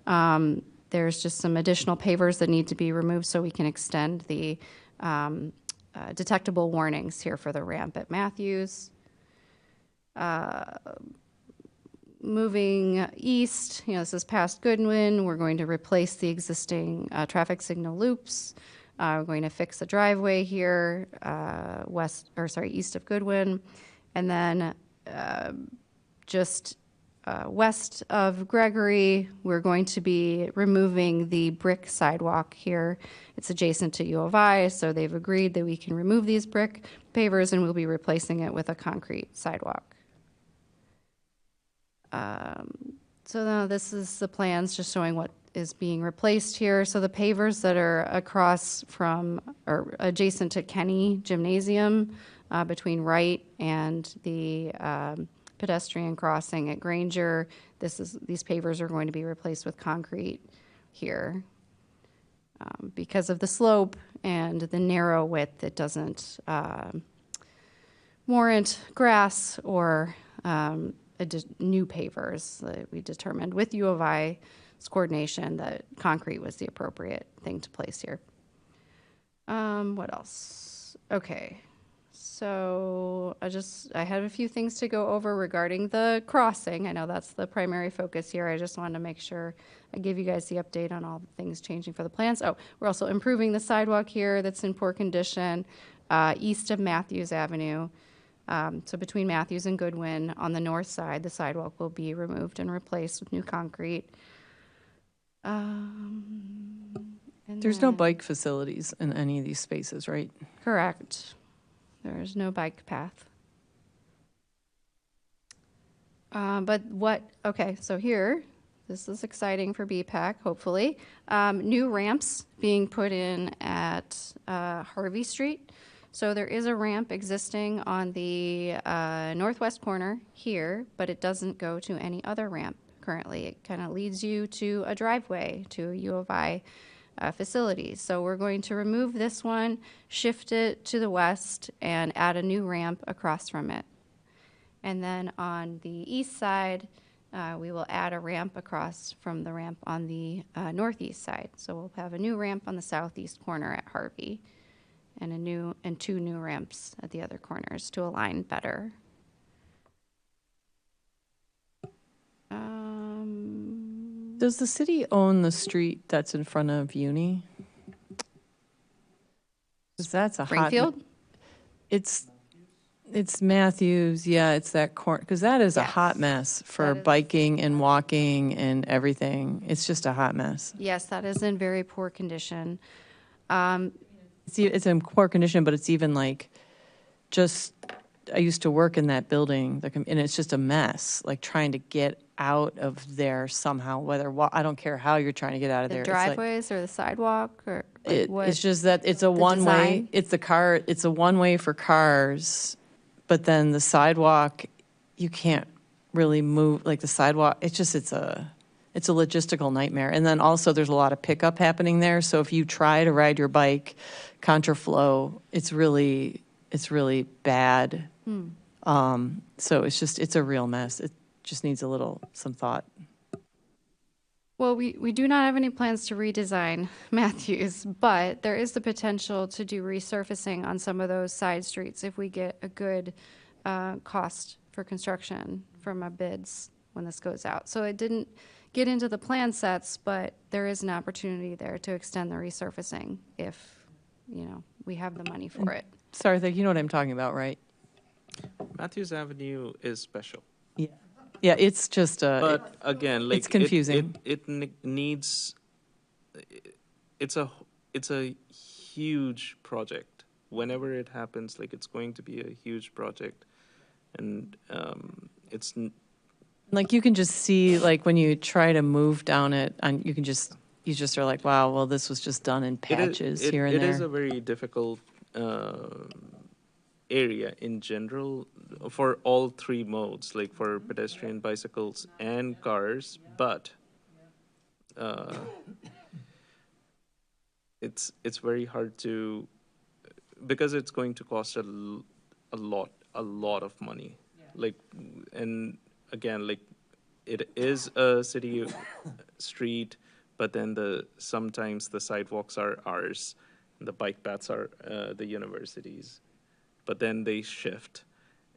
There's just some additional pavers that need to be removed so we can extend the detectable warnings here for the ramp at Matthews. Moving east, this is past Goodwin. We're going to replace the existing traffic signal loops. We're going to fix the driveway here, east of Goodwin. And then just west of Gregory, we're going to be removing the brick sidewalk here. It's adjacent to U of I, so they've agreed that we can remove these brick pavers and we'll be replacing it with a concrete sidewalk. So now this is the plans just showing what is being replaced here. So the pavers that are across from or adjacent to Kenny Gymnasium, between Wright and the pedestrian crossing at Granger, these pavers are going to be replaced with concrete here. Because of the slope and the narrow width, it doesn't warrant grass or new pavers. We determined with U of I's coordination that concrete was the appropriate thing to place here. What else? Okay. So I have a few things to go over regarding the crossing. I know that's the primary focus here. I just wanted to make sure I give you guys the update on all the things changing for the plans. Oh, we're also improving the sidewalk here that's in poor condition, east of Matthews Avenue. So between Matthews and Goodwin on the north side, the sidewalk will be removed and replaced with new concrete. There's no bike facilities in any of these spaces, right? Correct. There's no bike path. Okay, so here, this is exciting for BPAC, hopefully. New ramps being put in at Harvey Street. So there is a ramp existing on the northwest corner here, but it doesn't go to any other ramp currently. It kind of leads you to a driveway to a U of I facilities. So we're going to remove this one, shift it to the west, and add a new ramp across from it. And then on the east side, we will add a ramp across from the ramp on the northeast side. So we'll have a new ramp on the southeast corner at Harvey, and two new ramps at the other corners to align better. Does the city own the street that's in front of Uni? 'Cause that's a Springfield? It's Matthews, yeah, it's that corner, because that is a Yes. hot mess for That is- biking and walking and everything. It's just a hot mess. Yes, that is in very poor condition. It's in poor condition, but it's even like, I used to work in that building, and it's just a mess, like trying to get out of there somehow, I don't care how you're trying to get out of The there. It's like- driveways or the sidewalk or like what? It's just that it's a one-way, design? it's a one-way for cars, but then the sidewalk, you can't really move, like the sidewalk, it's a logistical nightmare. And then also there's a lot of pickup happening there, so if you try to ride your bike contraflow, it's really bad. So it's a real mess. It just needs some thought. Well, we do not have any plans to redesign Matthews, but there is the potential to do resurfacing on some of those side streets if we get a good cost for construction from our bids when this goes out. So it didn't get into the plan sets, but there is an opportunity there to extend the resurfacing if, we have the money for it. Sorry, you know what I'm talking about, right? Matthews Avenue is special. Yeah. Yeah, it's just But again, like it's confusing. Needs. It's a huge project. Whenever it happens, like it's going to be a huge project, and like you can just see, like when you try to move down it, and you can just you just are like, wow, well, this was just done in patches here and It there. is a very difficult area in general for all three modes, like for pedestrian, bicycles, and cars. But it's very hard to, because it's going to cost a lot of money. Like, and again, like, it is a city street, but then sometimes the sidewalks are ours, and the bike paths are the universities, but then they shift,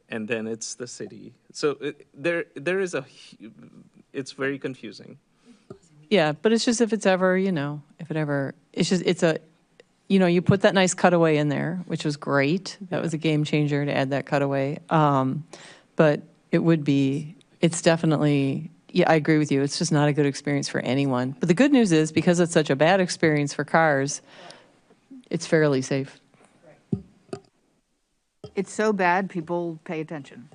and then it's the city. So there is it's very confusing. Yeah, but it's just if it's ever, it's just, you put that nice cutaway in there, which was great. That was a game changer to add that cutaway. But it's definitely, yeah, I agree with you. It's just not a good experience for anyone. But the good news is, because it's such a bad experience for cars, it's fairly safe. It's so bad, people pay attention.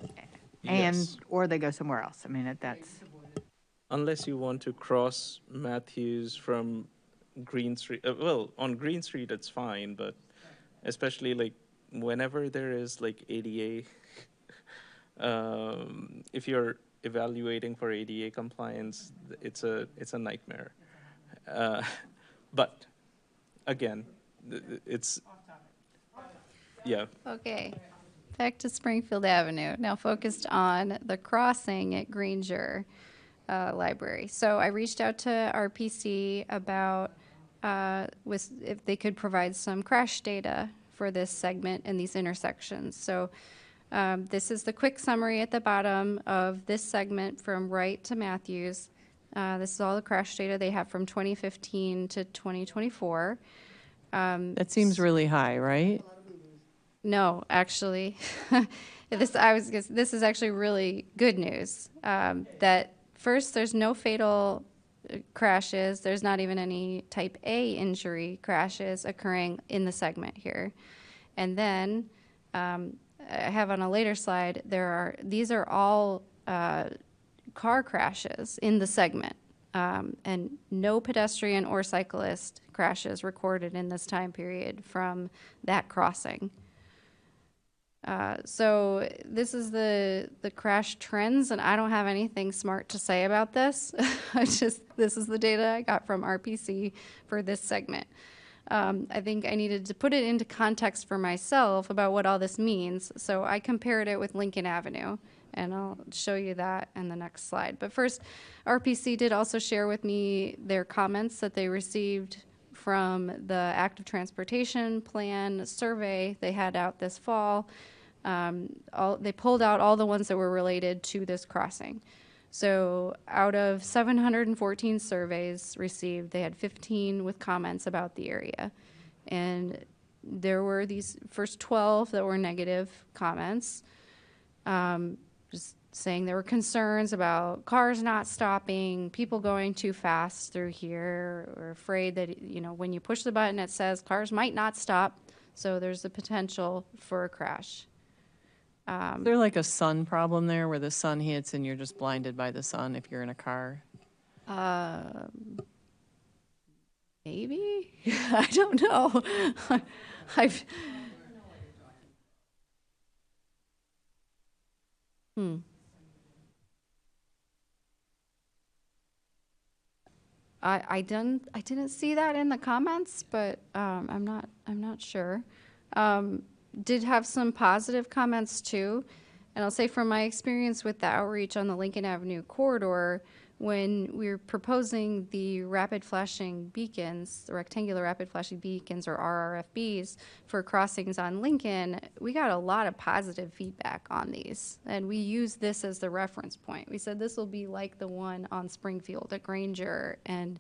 Yes. Or they go somewhere else. I mean, that's, Unless you want to cross Matthews from Green Street. Well, on Green Street, it's fine, but especially like whenever there is like ADA, if you're evaluating for ADA compliance, it's a nightmare. But again, it's, yeah. Okay, back to Springfield Avenue, now focused on the crossing at Granger Library. So I reached out to RPC about if they could provide some crash data for this segment and these intersections. So this is the quick summary at the bottom of this segment from Wright to Matthews. This is all the crash data they have from 2015 to 2024. That seems really high, right? No, actually, this is actually really good news. That first, there's no fatal crashes. There's not even any type A injury crashes occurring in the segment here. And then I have on a later slide, these are all car crashes in the segment, and no pedestrian or cyclist crashes recorded in this time period from that crossing. So this is the crash trends, and I don't have anything smart to say about this. This is the data I got from RPC for this segment. I think I needed to put it into context for myself about what all this means. So I compared it with Lincoln Avenue, and I'll show you that in the next slide. But first, RPC did also share with me their comments that they received from the active transportation plan survey they had out this fall. They pulled out all the ones that were related to this crossing. So out of 714 surveys received, they had 15 with comments about the area. And there were these first 12 that were negative comments, just saying there were concerns about cars not stopping, people going too fast through here, or afraid that, when you push the button, it says cars might not stop, so there's the potential for a crash. Is there like a sun problem there where the sun hits and you're just blinded by the sun if you're in a car? Maybe? I don't know. I've. I didn't see that in the comments, but I'm not sure. Did have some positive comments too. And I'll say from my experience with the outreach on the Lincoln Avenue corridor, when we were proposing the rapid flashing beacons, the rectangular rapid flashing beacons, or RRFBs, for crossings on Lincoln, we got a lot of positive feedback on these. And we used this as the reference point. We said this will be like the one on Springfield at Granger, and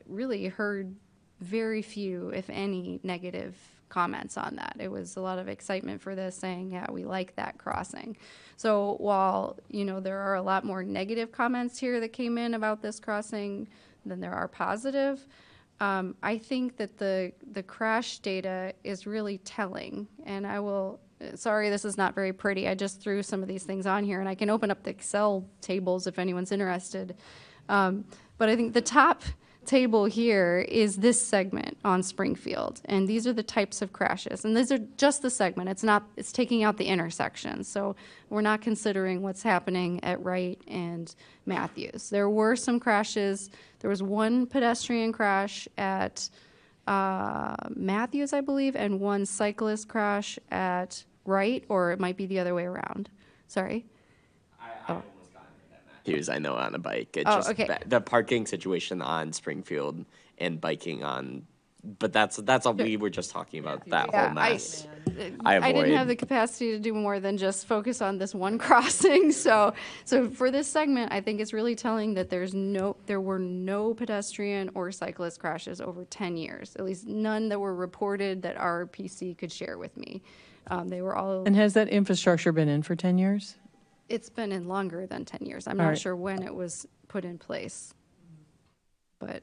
really heard very few, if any, negative comments on that. It was a lot of excitement for this, saying, yeah, we like that crossing. So while, there are a lot more negative comments here that came in about this crossing than there are positive, I think that the crash data is really telling. And I will, sorry, this is not very pretty. I just threw some of these things on here, and I can open up the Excel tables if anyone's interested. But I think the top table here is this segment on Springfield, and these are the types of crashes. And these are just the segment. It's taking out the intersection. So we're not considering what's happening at Wright and Matthews. There were some crashes. There was one pedestrian crash at Matthews, I believe, and one cyclist crash at Wright, or it might be the other way around. Sorry. Here's, I know, on a bike. It Oh, just okay. the parking situation on Springfield and biking on, but that's all we were just talking about, that Yeah, whole mess. I didn't have avoid- the capacity to do more than just focus on this one crossing. So for this segment, I think it's really telling that there were no pedestrian or cyclist crashes over 10 years, at least none that were reported that RPC could share with me. They were all, And has that infrastructure been in for 10 years? it's been in longer than 10 years. I'm All not right. sure when it was put in place. But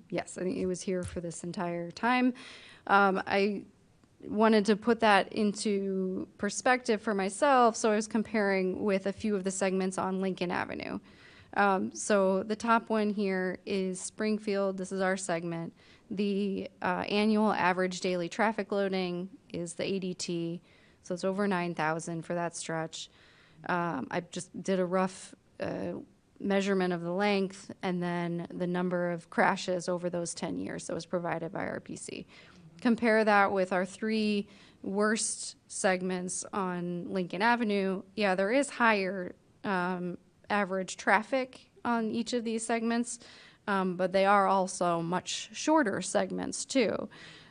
yes, I think it was here for this entire time. I wanted to put that into perspective for myself, so I was comparing with a few of the segments on Lincoln Avenue. So the top one here is Springfield. This is our segment. The annual average daily traffic loading is the ADT, so it's over 9,000 for that stretch. I just did a rough measurement of the length and then the number of crashes over those 10 years that was provided by RPC. Compare that with our 3 worst segments on Lincoln Avenue. Yeah, there is higher average traffic on each of these segments, but they are also much shorter segments too.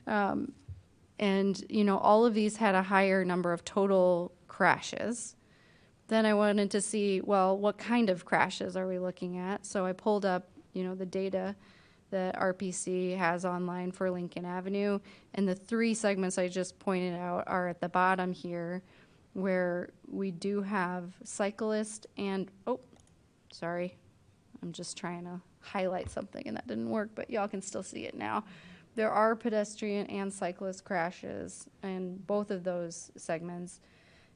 And, all of these had a higher number of total crashes. Then I wanted to see, well, what kind of crashes are we looking at? So I pulled up, the data that RPC has online for Lincoln Avenue, and the 3 segments I just pointed out are at the bottom here, where we do have cyclist and, sorry, I'm just trying to highlight something and that didn't work, but y'all can still see it now. There are pedestrian and cyclist crashes in both of those segments,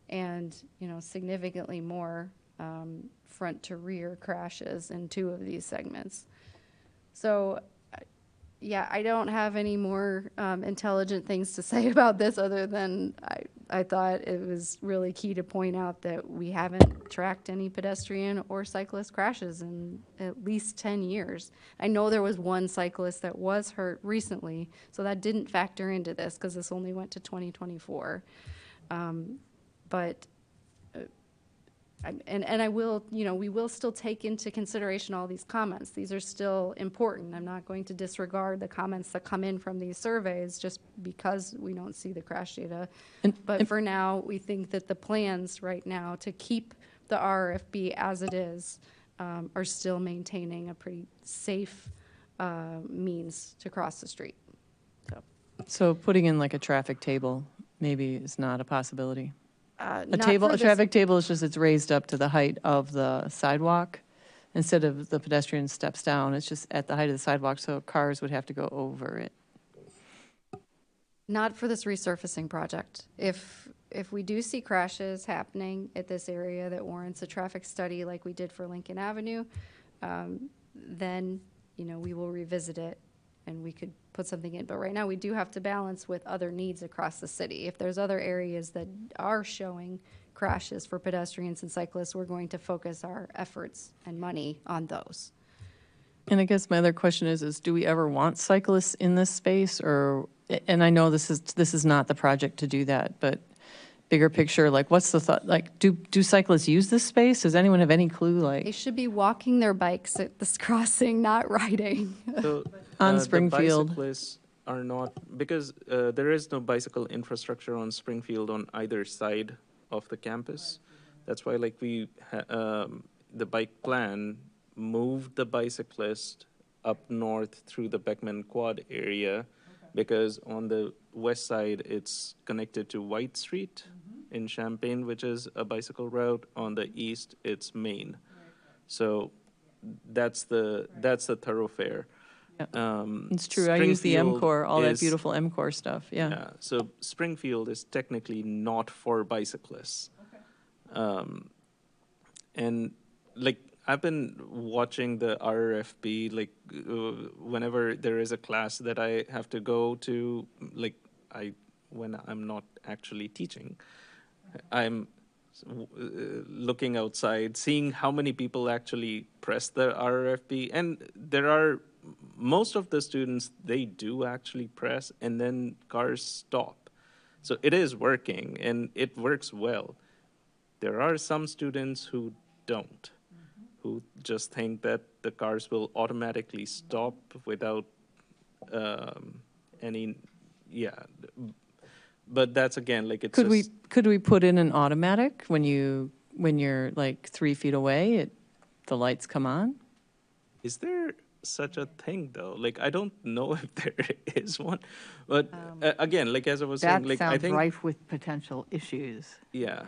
and significantly more front to rear crashes in 2 of these segments. So yeah, I don't have any more intelligent things to say about this other than I thought it was really key to point out that we haven't tracked any pedestrian or cyclist crashes in at least 10 years. I know there was one cyclist that was hurt recently, so that didn't factor into this because this only went to 2024. But I will, we will still take into consideration all these comments. These are still important. I'm not going to disregard the comments that come in from these surveys just because we don't see the crash data. But for now, we think that the plans right now to keep the RFB as it is are still maintaining a pretty safe means to cross the street. So putting in like a traffic table maybe is not a possibility? A Not table, for a this- traffic table is just, it's raised up to the height of the sidewalk. Instead of the pedestrian steps down, it's just at the height of the sidewalk, so cars would have to go over it. Not for this resurfacing project. If we do see crashes happening at this area that warrants a traffic study like we did for Lincoln Avenue, then, we will revisit it and we could put something in. But right now, we do have to balance with other needs across the city. If there's other areas that are showing crashes for pedestrians and cyclists, we're going to focus our efforts and money on those. And I guess my other question is do we ever want cyclists in this space? Or, and I know this is not the project to do that, but bigger picture, like what's the thought? Like, do cyclists use this space? Does anyone have any clue? They Like should be walking their bikes at this crossing, not riding. So, On the Springfield. bicyclists are not, because there is no bicycle infrastructure on Springfield on either side of the campus. That's why, like, the bike plan moved the bicyclist up north through the Beckman Quad area, because on the west side, it's connected to White Street in Champaign, which is a bicycle route. On the east, it's Main. So that's the thoroughfare. it's true, I use the Springfield MCOR, all that is- beautiful MCOR stuff, yeah. Yeah, so Springfield is technically not for bicyclists. And like, I've been watching the RFP, like, whenever there is a class that I have to go to, like, when I'm not actually teaching, I'm looking outside, seeing how many people actually press the RFP. And most of the students, they do actually press, and then cars stop. So it is working, and it works well. There are some students who don't, who just think that the cars will automatically stop without any, yeah. But that's again, like, it's Could we put in an automatic when you're like 3 feet away, the lights come on? Is there such a thing though? Like, I don't know if there is one, but again, like, as I was saying, That like, I sounds think, rife with potential issues. yeah,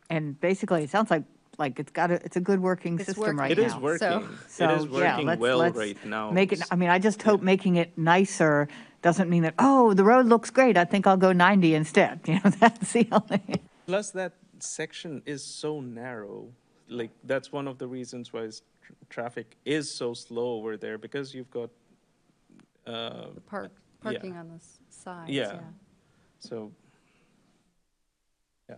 And basically, it sounds like it's a good working It's system working right it now. is working. It So, is yeah, working let's- well let's right now. Make it, I mean, I just hope making it nicer doesn't mean that, oh, the road looks great, I think I'll go 90 instead. You know, that's the only. Plus, that section is so narrow. Like, that's one of the reasons why traffic is so slow over there, because you've got, Parking on the sides, yeah. yeah. So, yeah.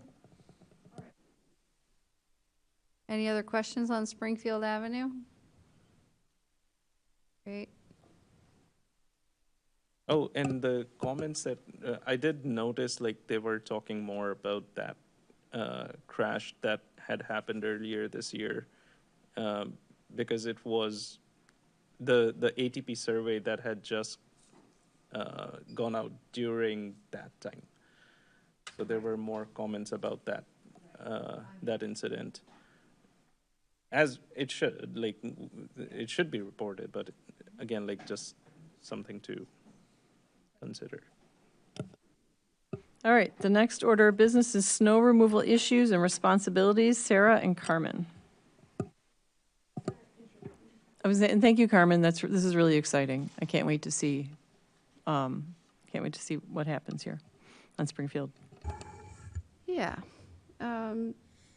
Any other questions on Springfield Avenue? Great. Oh, and the comments that I did notice, like, they were talking more about that crash that had happened earlier this year, because it was the ATP survey that had just gone out during that time. So there were more comments about that incident, as it should, like, it should be reported, but again, like, just something to consider. All right, the next order of business is snow removal issues and responsibilities. Sarah and Carmen. And thank you, Carmen. This is really exciting. I can't wait to see what happens here on Springfield. Yeah.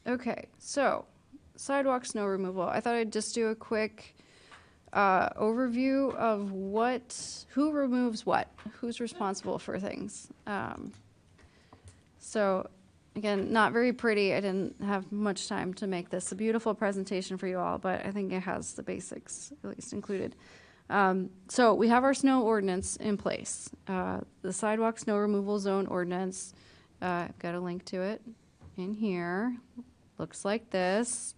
Okay, so sidewalk snow removal. I thought I'd just do a quick overview of who removes what, who's responsible for things. So again, not very pretty. I didn't have much time to make this a beautiful presentation for you all, but I think it has the basics at least included. So we have our snow ordinance in place. The sidewalk snow removal zone ordinance, I've got a link to it in here. Looks like this.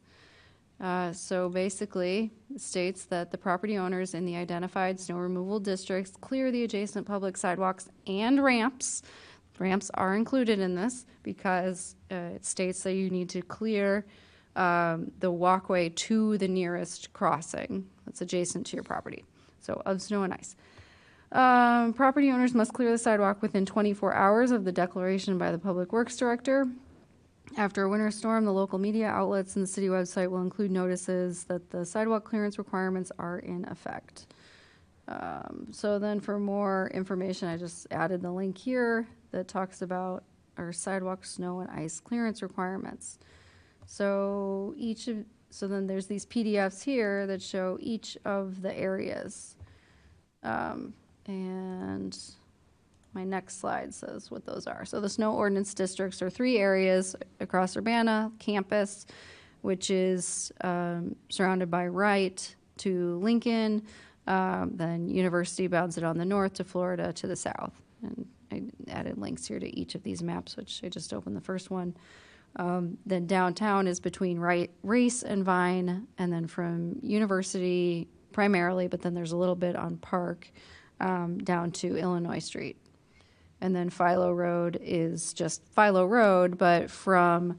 So basically, it states that the property owners in the identified snow removal districts clear the adjacent public sidewalks and ramps. Ramps are included in this because it states that you need to clear the walkway to the nearest crossing that's adjacent to your property, so of snow and ice. Property owners must clear the sidewalk within 24 hours of the declaration by the Public Works Director. After a winter storm, the local media outlets and the city website will include notices that the sidewalk clearance requirements are in effect. So then for more information, I just added the link here that talks about our sidewalk snow and ice clearance requirements. So then there's these PDFs here that show each of the areas. And my next slide says what those are. So the snow ordinance districts are 3 areas across Urbana campus, which is surrounded by Wright to Lincoln, then University bounds it on the north to Florida to the south. And I added links here to each of these maps, which I just opened the first one. Then downtown is between Race and Vine, and then from University primarily, but then there's a little bit on Park down to Illinois Street. And then Philo Road is just Philo Road, but from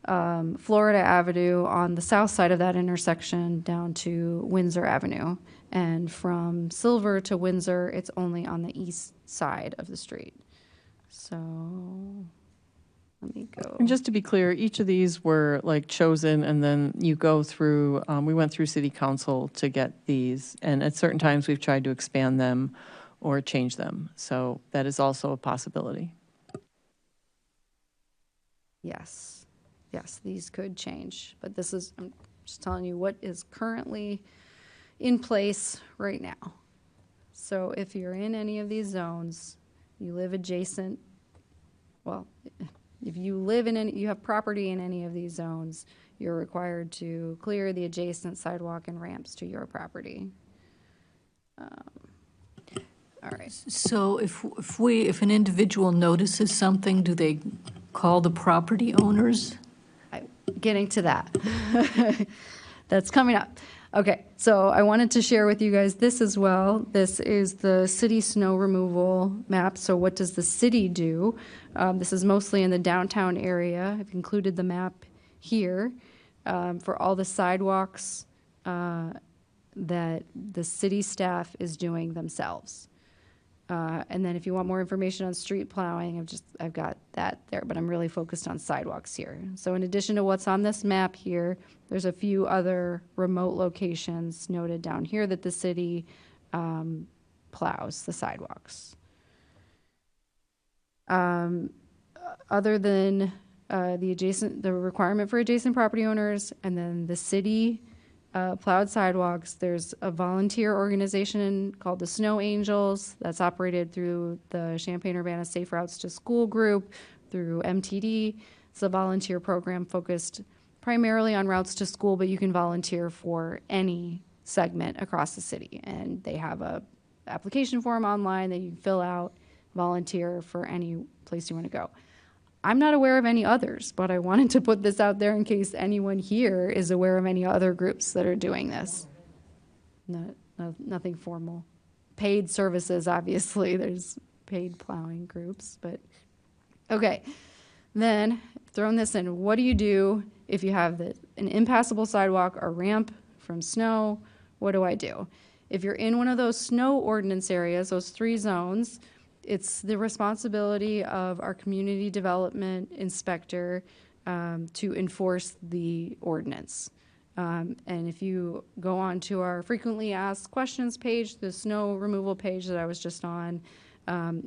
Florida Avenue on the south side of that intersection down to Windsor Avenue. And from Silver to Windsor, it's only on the east side of the street. So let me go. And just to be clear, each of these were like chosen, and then you go through, we went through city council to get these, and at certain times we've tried to expand them or change them. So that is also a possibility. Yes, these could change, but this is, Just telling you what is currently in place right now. So if you're in any of these zones, you live adjacent, well, if you live in any, you have property in any of these zones, you're required to clear the adjacent sidewalk and ramps to your property. All right. So if an individual notices something, do they call the property owners? Getting to that. That's coming up. Okay, so I wanted to share with you guys this as well. This is the city snow removal map. So what does the city do? This is mostly in the downtown area. I've included the map here for all the sidewalks that the city staff is doing themselves. And then if you want more information on street plowing, I've got that there, but I'm really focused on sidewalks here. So in addition to what's on this map here, there's a few other remote locations noted down here that the city plows the sidewalks. Other than the requirement for adjacent property owners and then the city plowed sidewalks, there's a volunteer organization called the Snow Angels that's operated through the Champaign-Urbana Safe Routes to School group, through MTD. It's a volunteer program focused primarily on routes to school, but you can volunteer for any segment across the city. And they have a application form online that you can fill out, volunteer for any place you want to go. I'm not aware of any others, but I wanted to put this out there in case anyone here is aware of any other groups that are doing this. Nothing formal. Paid services, obviously. There's paid plowing groups, but okay. Then, throwing this in, what do you do if you have an impassable sidewalk or ramp from snow? What do I do? If you're in one of those snow ordinance areas, those 3 zones, it's the responsibility of our community development inspector to enforce the ordinance. And if you go on to our frequently asked questions page, the snow removal page that I was just on,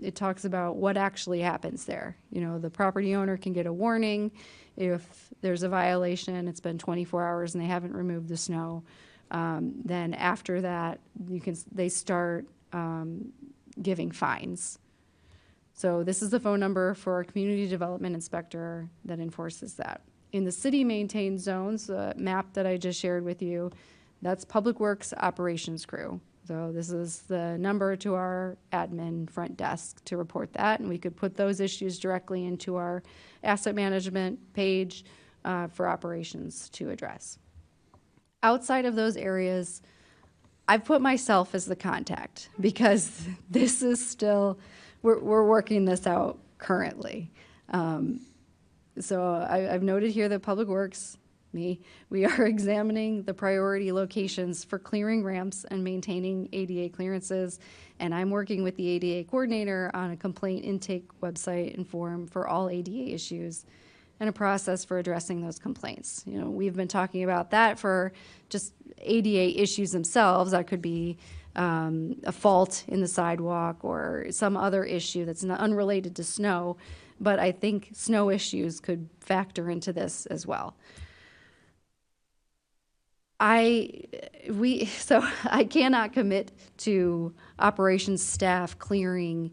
it talks about what actually happens there. You know, the property owner can get a warning if there's a violation, it's been 24 hours and they haven't removed the snow. Then after that, they start giving fines. So this is the phone number for our community development inspector that enforces that. In the city maintained zones, the map that I just shared with you, that's Public Works operations crew. So this is the number to our admin front desk to report that, and we could put those issues directly into our asset management page for operations to address. Outside of those areas, I've put myself as the contact because this is still, we're working this out currently. So I've noted here that Public Works, we are examining the priority locations for clearing ramps and maintaining ADA clearances. And I'm working with the ADA coordinator on a complaint intake website and form for all ADA issues and a process for addressing those complaints. You know, we've been talking about that for just ADA issues themselves. That could be a fault in the sidewalk or some other issue that's not unrelated to snow. But I think snow issues could factor into this as well. So I cannot commit to operations staff clearing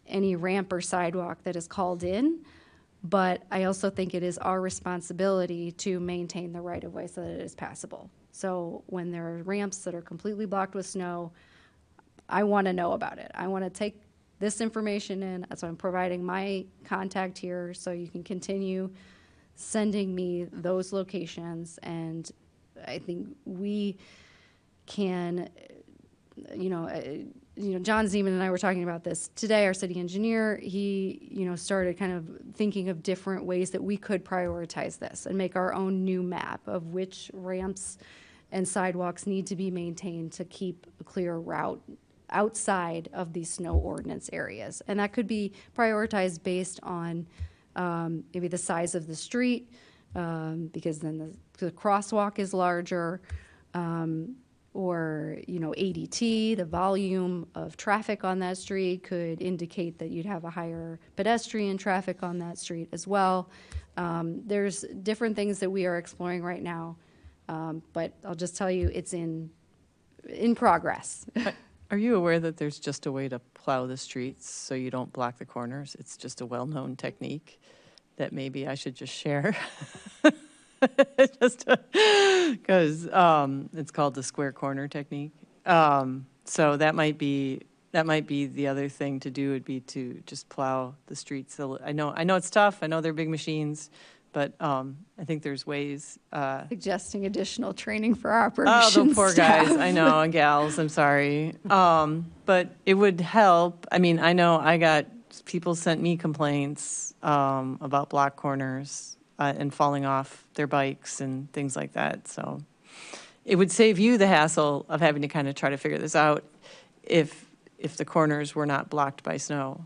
any ramp or sidewalk that is called in, but I also think it is our responsibility to maintain the right-of-way so that it is passable. So when there are ramps that are completely blocked with snow, I want to know about it. I want to take this information in, so I'm providing my contact here so you can continue sending me those locations, and I think we can, John Zeman and I were talking about this today. Our city engineer, he, started kind of thinking of different ways that we could prioritize this and make our own new map of which ramps and sidewalks need to be maintained to keep a clear route outside of these snow ordinance areas. And that could be prioritized based on maybe the size of the street, because then the crosswalk is larger, or ADT, the volume of traffic on that street could indicate that you'd have a higher pedestrian traffic on that street as well. There's different things that we are exploring right now But I'll just tell you, it's in progress. Are you aware that there's just a way to plow the streets so you don't block the corners? It's just a well-known technique that maybe I should just share. Just because it's called the square corner technique. So that might be the other thing to do, would be to just plow the streets. I know it's tough. I know they're big machines, but I think there's ways. Suggesting additional training for our Oh, operations the poor staff. guys, I know, and gals, I'm sorry. But it would help. I mean, I know I got, people sent me complaints about block corners and falling off their bikes and things like that. So it would save you the hassle of having to kind of try to figure this out if the corners were not blocked by snow.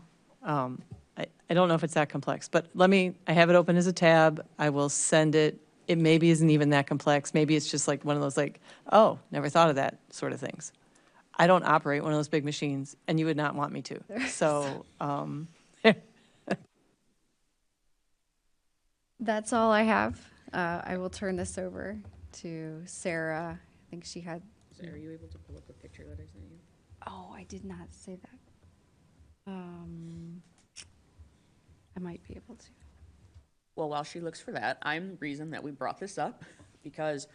I don't know if it's that complex, but I have it open as a tab. I will send it. It maybe isn't even that complex. Maybe it's just like one of those like, oh, never thought of that sort of things. I don't operate one of those big machines, and you would not want me to. So, That's all I have. I will turn this over to Sarah. I think she had. Sarah, are you able to pull up the picture that I sent you? Oh, I did not say that. I might be able to. Well, while she looks for that, I'm the reason that we brought this up, because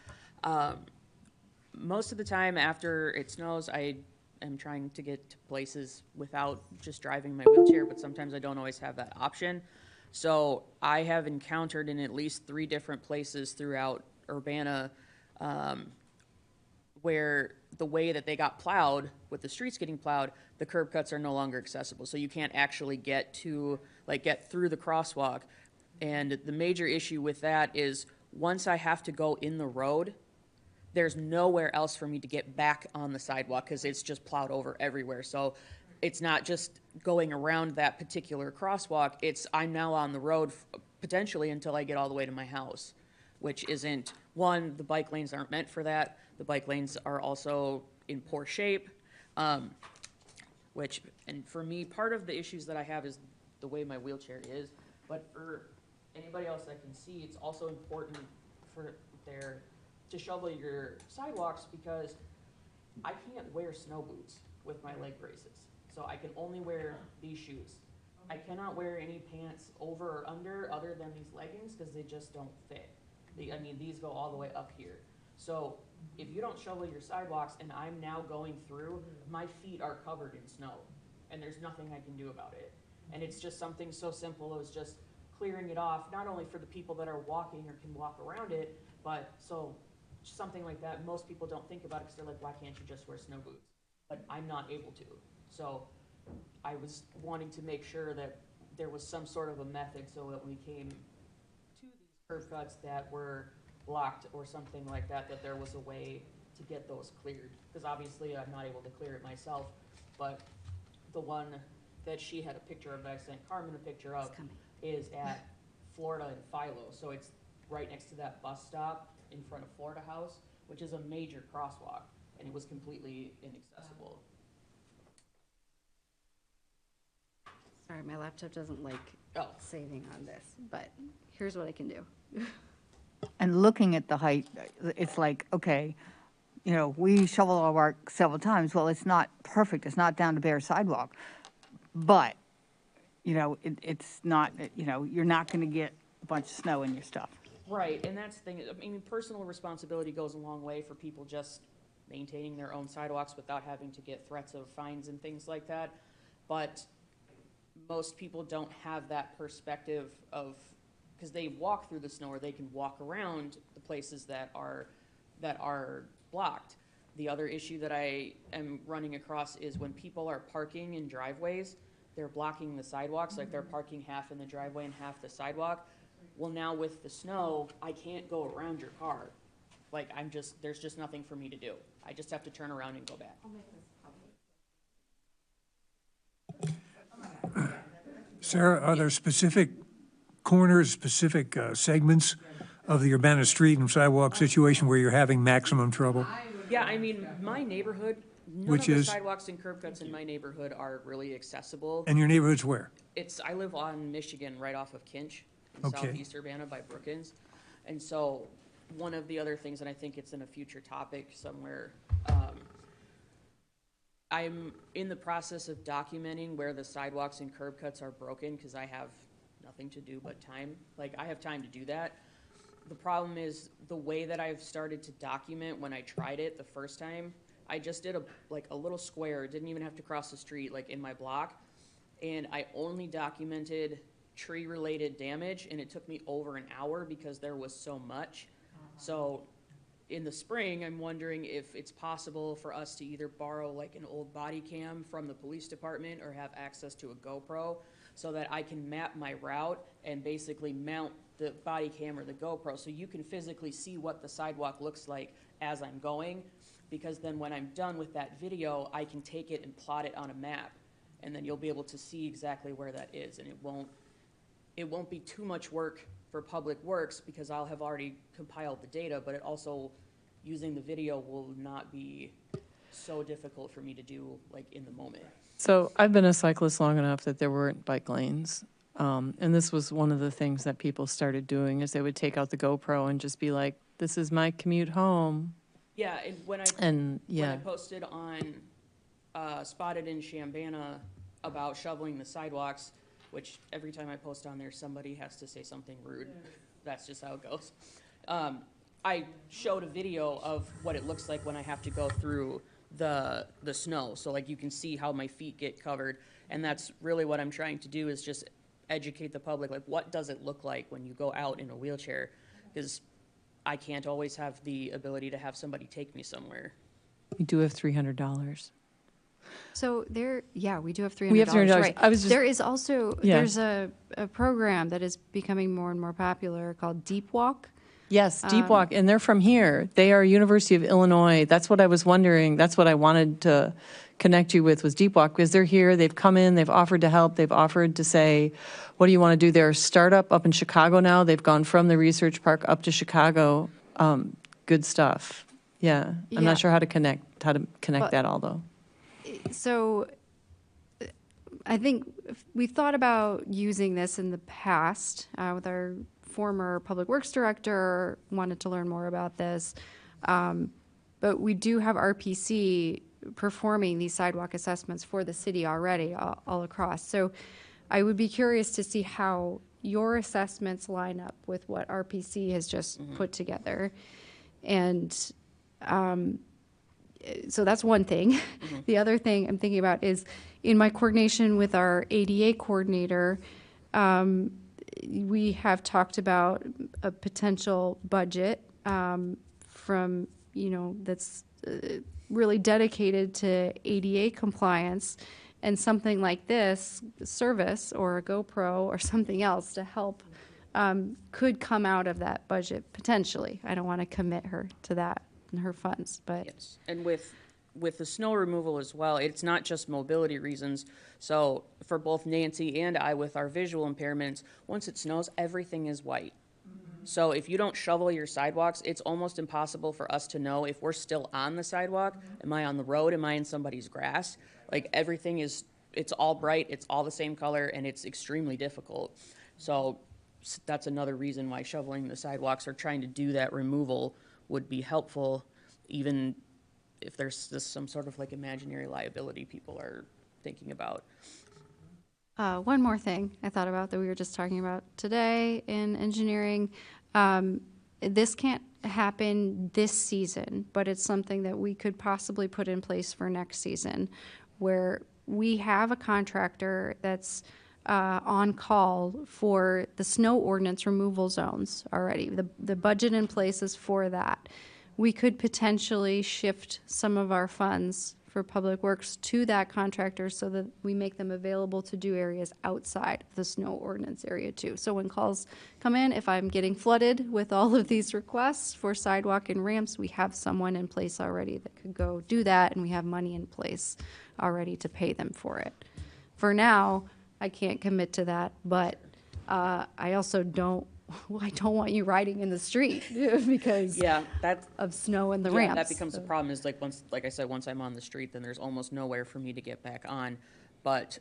most of the time after it snows, I am trying to get to places without just driving my wheelchair, but sometimes I don't always have that option. So I have encountered in at least 3 different places throughout Urbana where the way that they got plowed, with the streets getting plowed, the curb cuts are no longer accessible. So you can't actually get through the crosswalk. And the major issue with that is once I have to go in the road, there's nowhere else for me to get back on the sidewalk because it's just plowed over everywhere. So it's not just going around that particular crosswalk, I'm now on the road potentially until I get all the way to my house, which isn't, one, the bike lanes aren't meant for that. The bike lanes are also in poor shape, and for me, part of the issues that I have is the way my wheelchair is, but for anybody else that can see, it's also important to shovel your sidewalks, because I can't wear snow boots with my leg braces. So I can only wear these shoes. I cannot wear any pants over or under other than these leggings because they just don't fit. These go all the way up here. So if you don't shovel your sidewalks and I'm now going through, my feet are covered in snow and there's nothing I can do about it. And it's just something so simple as just clearing it off, not only for the people that are walking or can walk around it, but so something like that, most people don't think about it because they're like, why can't you just wear snow boots? But I'm not able to. So I was wanting to make sure that there was some sort of a method so that we came to these curb cuts that were blocked or something like that, that there was a way to get those cleared. Because obviously I'm not able to clear it myself, but the one that she had a picture of, that I sent Carmen a picture of, is at Florida and Philo. So it's right next to that bus stop in front of Florida House, which is a major crosswalk, and it was completely inaccessible. Sorry, my laptop doesn't like saving on this, but here's what I can do. And looking at the height, it's like, okay, we shovel our work several times. Well, it's not perfect. It's not down to bare sidewalk. But, it's not, you're not going to get a bunch of snow in your stuff. Right, and that's the thing. Personal responsibility goes a long way for people just maintaining their own sidewalks without having to get threats of fines and things like that. But most people don't have that perspective of, because they walk through the snow or they can walk around the places that are blocked. The other issue that I am running across is when people are parking in driveways, they're blocking the sidewalks, like they're parking half in the driveway and half the sidewalk. Well, now with the snow, I can't go around your car. There's just nothing for me to do. I just have to turn around and go back. Sarah, are there specific corners, specific segments of the Urbana street and sidewalk situation where you're having maximum trouble? Yeah, my neighborhood, none of the sidewalks and curb cuts in my neighborhood are really accessible. And your neighborhood's where? I live on Michigan, right off of Kinch, in Okay. southeast Urbana by Brookins. And so one of the other things, and I think it's in a future topic somewhere, I'm in the process of documenting where the sidewalks and curb cuts are broken, because I have nothing to do but time. Like, I have time to do that. The problem is, the way that I've started to document when I tried it the first time, I just did a little square, didn't even have to cross the street, like in my block, and I only documented tree-related damage, and it took me over an hour because there was so much. So in the spring, I'm wondering if it's possible for us to either borrow like an old body cam from the police department or have access to a GoPro so that I can map my route and basically mount the body cam or the GoPro so you can physically see what the sidewalk looks like as I'm going, because then when I'm done with that video, I can take it and plot it on a map, and then you'll be able to see exactly where that is, and it won't be too much work for Public Works because I'll have already compiled the data, but it also, using the video will not be so difficult for me to do like in the moment. So I've been a cyclist long enough that there weren't bike lanes. And this was one of the things that people started doing is they would take out the GoPro and just be like, this is my commute home. Yeah, and when I posted on Spotted in Chambana about shoveling the sidewalks, which every time I post on there, somebody has to say something rude. That's just how it goes. I showed a video of what it looks like when I have to go through the snow. So like you can see how my feet get covered. And that's really what I'm trying to do is just educate the public. Like, what does it look like when you go out in a wheelchair? Because I can't always have the ability to have somebody take me somewhere. We do have $300. So we do have $300. We have $300. Right. There is also, Yeah. there's a program that is becoming more and more popular called Deep Walk. Yes, Deep Walk, and they're from here. They are University of Illinois. That's what I was wondering. That's what I wanted to connect you with was Deep Walk, because they're here. They've come in. They've offered to help. They've offered to say, what do you want to do? They're a startup up in Chicago now. They've gone from the research park up to Chicago. Good stuff. Yeah. I'm Yeah. not sure how to connect that all, though. So I think we've thought about using this in the past with our former public works director, wanted to learn more about this. But we do have RPC performing these sidewalk assessments for the city already all across. So I would be curious to see how your assessments line up with what RPC has just put together. And so that's one thing. The other thing I'm thinking about is in my coordination with our ADA coordinator, we have talked about a potential budget from, that's really dedicated to ADA compliance, and something like this service or a GoPro or something else to help could come out of that budget potentially. I don't want to commit her to that and her funds, but Yes, and with the snow removal as well, it's not just mobility reasons. So for both Nancy and I, with our visual impairments, once it snows, everything is white. So if you don't shovel your sidewalks, it's almost impossible for us to know if we're still on the sidewalk. Am I on the road? Am I in somebody's grass? Like everything it's all bright, it's all the same color, and it's extremely difficult. So that's another reason why shoveling the sidewalks or trying to do that removal would be helpful, even if there's some sort of like imaginary liability people are thinking about. one more thing I thought about that we were just talking about today in engineering. This can't happen this season, but it's something that we could possibly put in place for next season, where we have a contractor that's on call for the snow ordinance removal zones already. The budget in place is for that. We could potentially shift some of our funds for Public Works to that contractor so that we make them available to do areas outside the snow ordinance area too. So when calls come in, if I'm getting flooded with all of these requests for sidewalk and ramps, we have someone in place already that could go do that, and we have money in place already to pay them for it. For now, I can't commit to that, but I also don't want you riding in the street because of snow and the ramps. That becomes a problem is like I said, once I'm on the street, then there's almost nowhere for me to get back on. But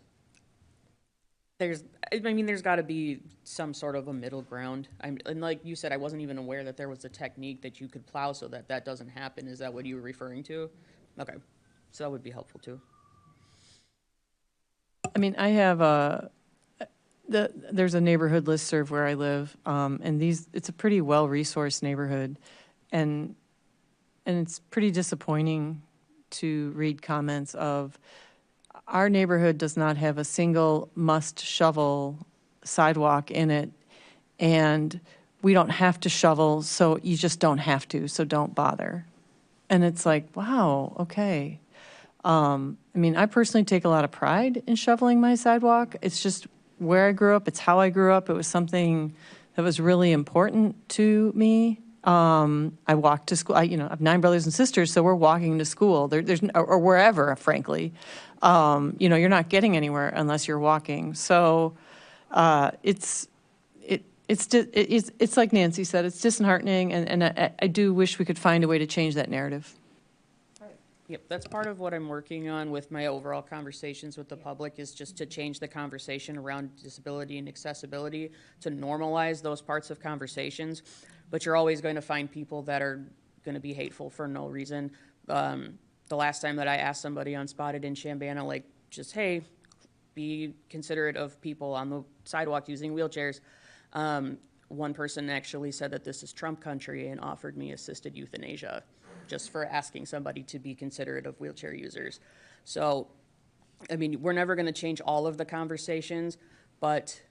there's got to be some sort of a middle ground. And like you said, I wasn't even aware that there was a technique that you could plow so that that doesn't happen. Is that what you were referring to? Okay, so that would be helpful too. I mean, I have there's a neighborhood listserv where I live, and it's a pretty well-resourced neighborhood, and it's pretty disappointing to read comments of, our neighborhood does not have a single must-shovel sidewalk in it, and we don't have to shovel, so you just don't have to, so don't bother. And it's like, wow, okay. I mean, I personally take a lot of pride in shoveling my sidewalk. It's just where I grew up. It's how I grew up. It was something that was really important to me. I walked to school. I have 9 brothers and sisters, so we're walking to school. Or wherever, frankly. You're not getting anywhere unless you're walking. So it's like Nancy said. It's disheartening, and I do wish we could find a way to change that narrative. Yep, that's part of what I'm working on with my overall conversations with the public, is just to change the conversation around disability and accessibility, to normalize those parts of conversations. But you're always going to find people that are going to be hateful for no reason. The last time that I asked somebody on Spotted in Chambana, like, just, hey, be considerate of people on the sidewalk using wheelchairs. One person actually said that this is Trump country and offered me assisted euthanasia, just for asking somebody to be considerate of wheelchair users. So, I mean, we're never going to change all of the conversations, but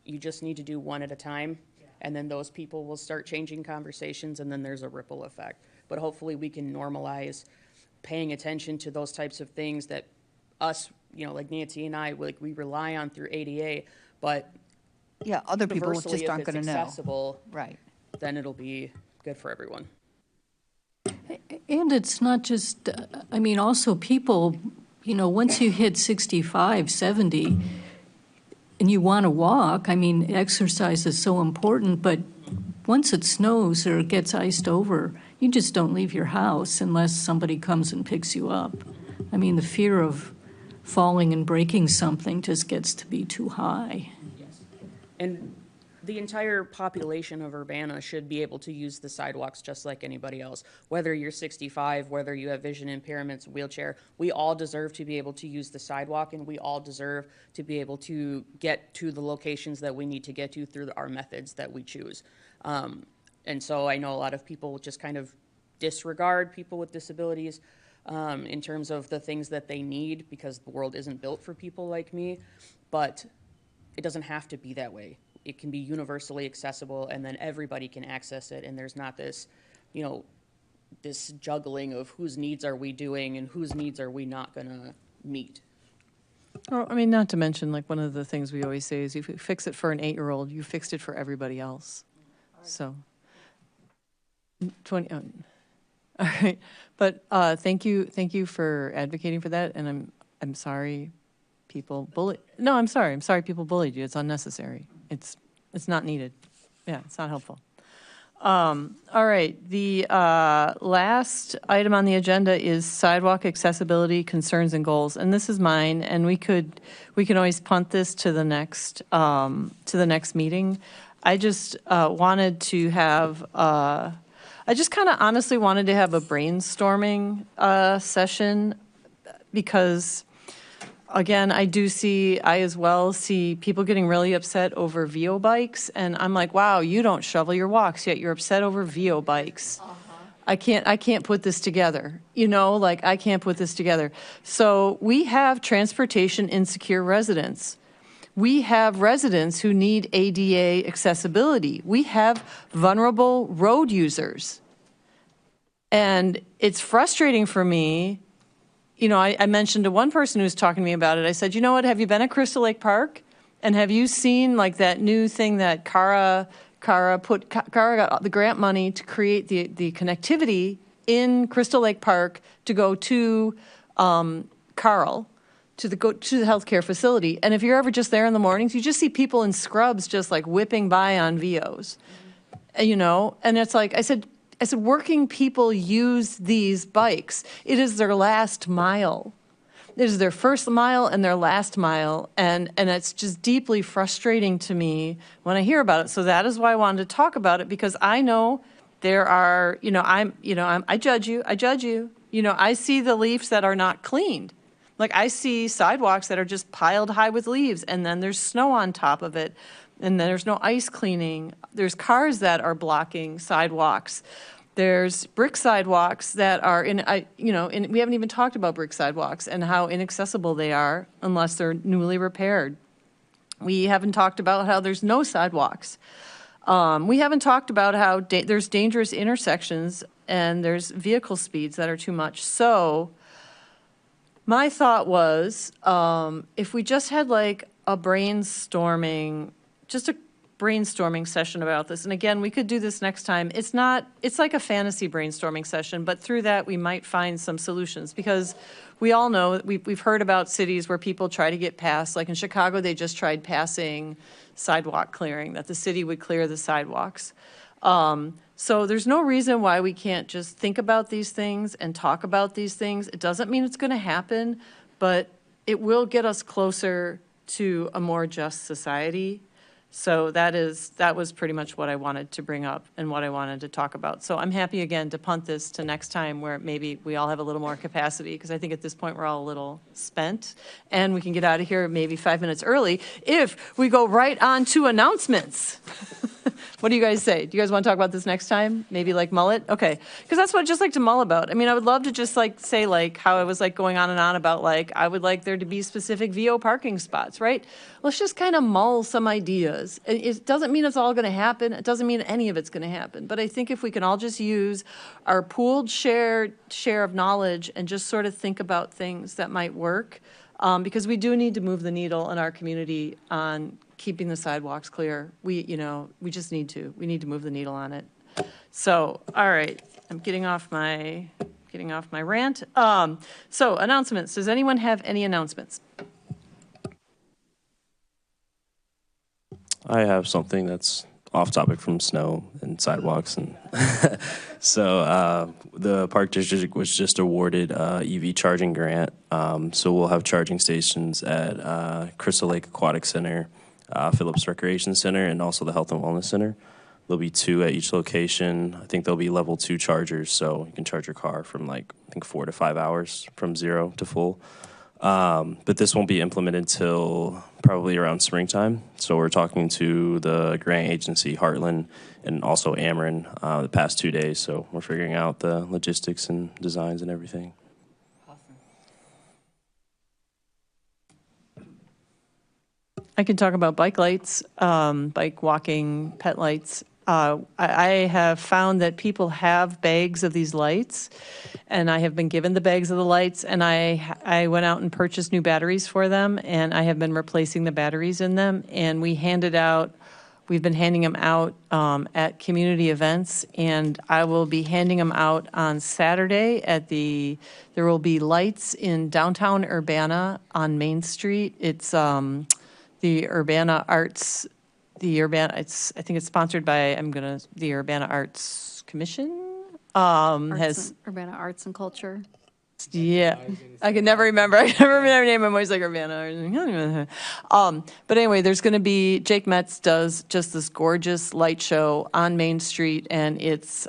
you just need to do one at a time, and then those people will start changing conversations, and then there's a ripple effect. But hopefully we can normalize paying attention to those types of things that us, like Nancy and I, we rely on through ADA, but Yeah, other people universally, just aren't if it's going to know. accessible, Right. then it'll be good for everyone. And it's not just, also people, once you hit 65, 70, and you want to walk, exercise is so important, but once it snows or it gets iced over, you just don't leave your house unless somebody comes and picks you up. The fear of falling and breaking something just gets to be too high. And the entire population of Urbana should be able to use the sidewalks just like anybody else. Whether you're 65, whether you have vision impairments, wheelchair, we all deserve to be able to use the sidewalk, and we all deserve to be able to get to the locations that we need to get to through our methods that we choose. And so I know a lot of people just kind of disregard people with disabilities in terms of the things that they need, because the world isn't built for people like me, but it doesn't have to be that way. It can be universally accessible, and then everybody can access it, and there's not this, this juggling of whose needs are we doing and whose needs are we not gonna meet. Well, not to mention, like, one of the things we always say is, if you fix it for an 8-year-old, you fixed it for everybody else. So, 20, all right. But thank you for advocating for that, and I'm sorry people bullied. No, I'm sorry people bullied you. It's unnecessary. It's not needed. Yeah, it's not helpful. All right, the last item on the agenda is sidewalk accessibility concerns and goals, and this is mine. And we can always punt this to the next meeting. I just wanted to have. I just kind of honestly wanted to have a brainstorming session, because, again, I as well see people getting really upset over VO bikes, and I'm like, wow, you don't shovel your walks, yet you're upset over VO bikes. I can't put this together, I can't put this together. So we have transportation insecure residents. We have residents who need ADA accessibility. We have vulnerable road users. And it's frustrating for me. I mentioned to one person who was talking to me about it, I said, you know what, have you been at Crystal Lake Park? And have you seen, like, that new thing that Cara got the grant money to create the connectivity in Crystal Lake Park to go to Carl, to the healthcare facility. And if you're ever just there in the mornings, you just see people in scrubs just like whipping by on VOs, and it's like, I said, working people use these bikes. It is their last mile. is their first mile and their last mile, and it's just deeply frustrating to me when I hear about it. So that is why I wanted to talk about it, because I know there are, I judge you, I see the leaves that are not cleaned. Like, I see sidewalks that are just piled high with leaves, and then there's snow on top of it, and then there's no ice cleaning. There's cars that are blocking sidewalks. There's brick sidewalks that are we haven't even talked about brick sidewalks and how inaccessible they are unless they're newly repaired. We haven't talked about how there's no sidewalks. We haven't talked about how there's dangerous intersections and there's vehicle speeds that are too much. So my thought was, if we just had like a brainstorming session about this. And again, we could do this next time. It's like a fantasy brainstorming session, but through that we might find some solutions, because we all know, we've heard about cities where people try to get past, like in Chicago, they just tried passing sidewalk clearing, that the city would clear the sidewalks. So there's no reason why we can't just think about these things and talk about these things. It doesn't mean it's gonna happen, but it will get us closer to a more just society. So that was pretty much what I wanted to bring up and what I wanted to talk about. So I'm happy again to punt this to next time, where maybe we all have a little more capacity, because I think at this point we're all a little spent, and we can get out of here maybe 5 minutes early if we go right on to announcements. What do you guys say? Do you guys want to talk about this next time? Maybe like mull it? Okay. Because that's what I'd just like to mull about. I mean, I would love to just like say like how I was like going on and on about like, I would like there to be specific VO parking spots, right? Let's just kind of mull some ideas. It doesn't mean it's all going to happen. It doesn't mean any of it's going to happen. But I think if we can all just use our pooled share of knowledge and just sort of think about things that might work, because we do need to move the needle in our community on keeping the sidewalks clear. We just need to. We need to move the needle on it. So, all right, I'm getting off my rant. So announcements. Does anyone have any announcements? I have something that's off topic from snow and sidewalks, and so the park district was just awarded EV charging grant. So we'll have charging stations at Crystal Lake Aquatic Center, Phillips Recreation Center, and also the Health and Wellness Center. There'll be 2 at each location. I think there'll be level 2 chargers, so you can charge your car from like, I think 4 to 5 hours from 0 to full. But this won't be implemented till probably around springtime. So we're talking to the grant agency, Heartland, and also Ameren the past 2 days. So we're figuring out the logistics and designs and everything. I can talk about bike lights, bike walking, pet lights. I have found that people have bags of these lights, and I have been given the bags of the lights, and I went out and purchased new batteries for them, and I have been replacing the batteries in them, and we've been handing them out at community events, and I will be handing them out on Saturday there will be lights in downtown Urbana on Main Street. It's the Urbana Arts, I think it's sponsored by, the Urbana Arts Commission, Urbana Arts and Culture. Yeah, I can never remember. I never remember their name. I'm always like Urbana. But anyway, there's going to be, Jake Metz does just this gorgeous light show on Main Street, and it's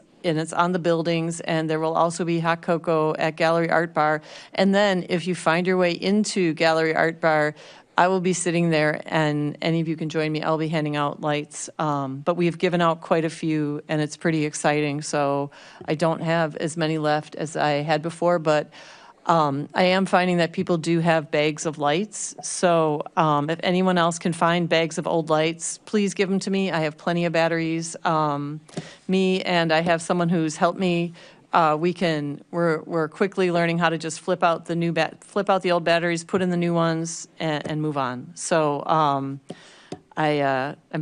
on the buildings, and there will also be hot cocoa at Gallery Art Bar. And then if you find your way into Gallery Art Bar, I will be sitting there, and any of you can join me. I'll be handing out lights. But we've given out quite a few, and it's pretty exciting. So I don't have as many left as I had before, but I am finding that people do have bags of lights. So if anyone else can find bags of old lights, please give them to me. I have plenty of batteries. Me and I have someone who's helped me. We're quickly learning how to just flip out the old batteries, put in the new ones, and move on. So I'm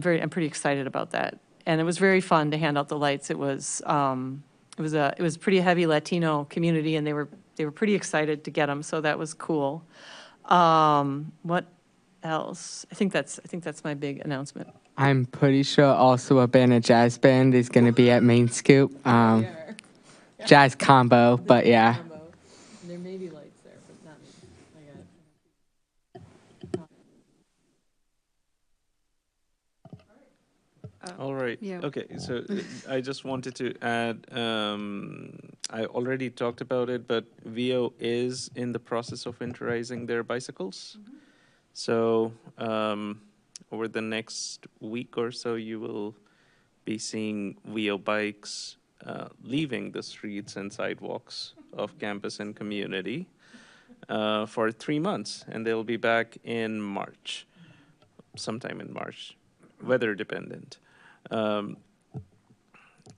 pretty excited about that. And it was very fun to hand out the lights. It was pretty heavy Latino community, and they were pretty excited to get them. So that was cool. What else? I think that's my big announcement. I'm pretty sure also Urbana Jazz Band is going to be at Main Scoop. Jazz combo, but yeah. There may be lights there, but not me. All right. Yeah. Okay. So I just wanted to add, I already talked about it, but VO is in the process of winterizing their bicycles. So over the next week or so, you will be seeing VO bikes leaving the streets and sidewalks of campus and community for 3 months, and they'll be back in March, sometime in March, weather dependent. Um,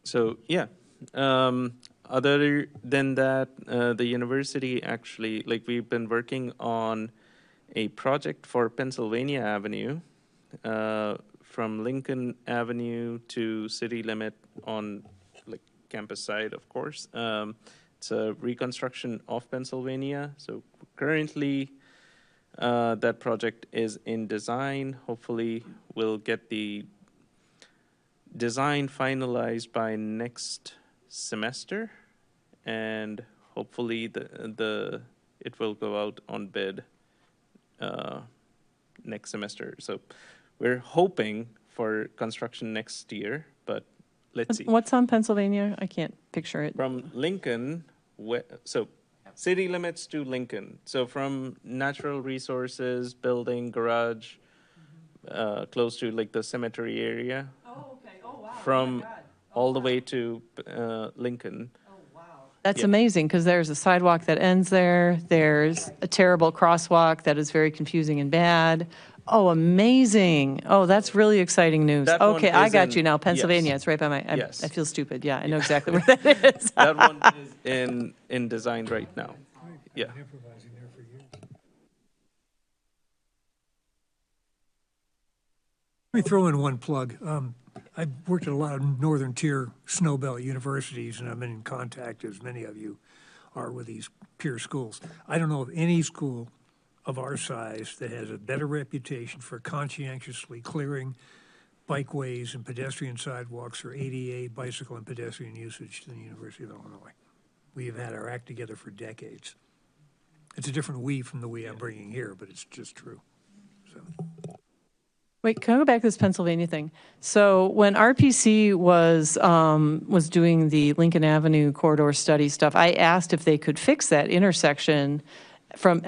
so yeah, other than that, the university actually, like, we've been working on a project for Pennsylvania Avenue, from Lincoln Avenue to city limit on, like, campus side, of course. It's a reconstruction of Pennsylvania. So currently, that project is in design. Hopefully, we'll get the design finalized by next semester, and hopefully it will go out on bid next semester. So we're hoping for construction next year, but let's see. What's on Pennsylvania? I can't picture it. From Lincoln, so city limits to Lincoln. So from natural resources, building, garage, close to, like, the cemetery area. Oh, okay. Oh, wow. From all the way to Lincoln. That's Yeah. amazing, because there's a sidewalk that ends there. There's a terrible crosswalk that is very confusing and bad. Oh, amazing. Oh, that's really exciting news. That one Okay, I is got in- you now. Pennsylvania, yes. it's right by my, Yes. I feel stupid. Yeah, I know exactly where that is. That one is in design right now. Yeah. Improvising there for years. Let me throw in one plug. I've worked at a lot of northern tier snowbelt universities, and I've been in contact, as many of you are, with these peer schools. I don't know of any school of our size that has a better reputation for conscientiously clearing bikeways and pedestrian sidewalks for ADA, bicycle, and pedestrian usage than the University of Illinois. We have had our act together for decades. It's a different we from the we I'm bringing here, but it's just true. So. Wait, can I go back to this Pennsylvania thing? So when RPC was doing the Lincoln Avenue corridor study stuff, I asked if they could fix that intersection from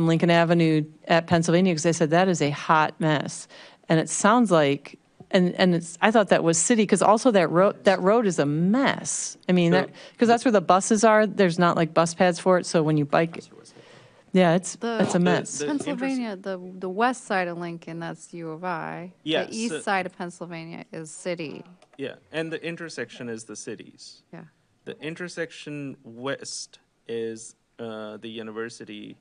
Lincoln Avenue at Pennsylvania, because they said that is a hot mess. And it sounds like, and it's, I thought that was city, because also that road is a mess. I mean, So- because that's where the buses are. There's not like bus pads for it, so when you bike, yeah, it's a mess. the Pennsylvania, the west side of Lincoln, that's U of I. Yeah, The east so- side of Pennsylvania is city. Yeah, and the intersection is the cities. Yeah. The intersection west is the university,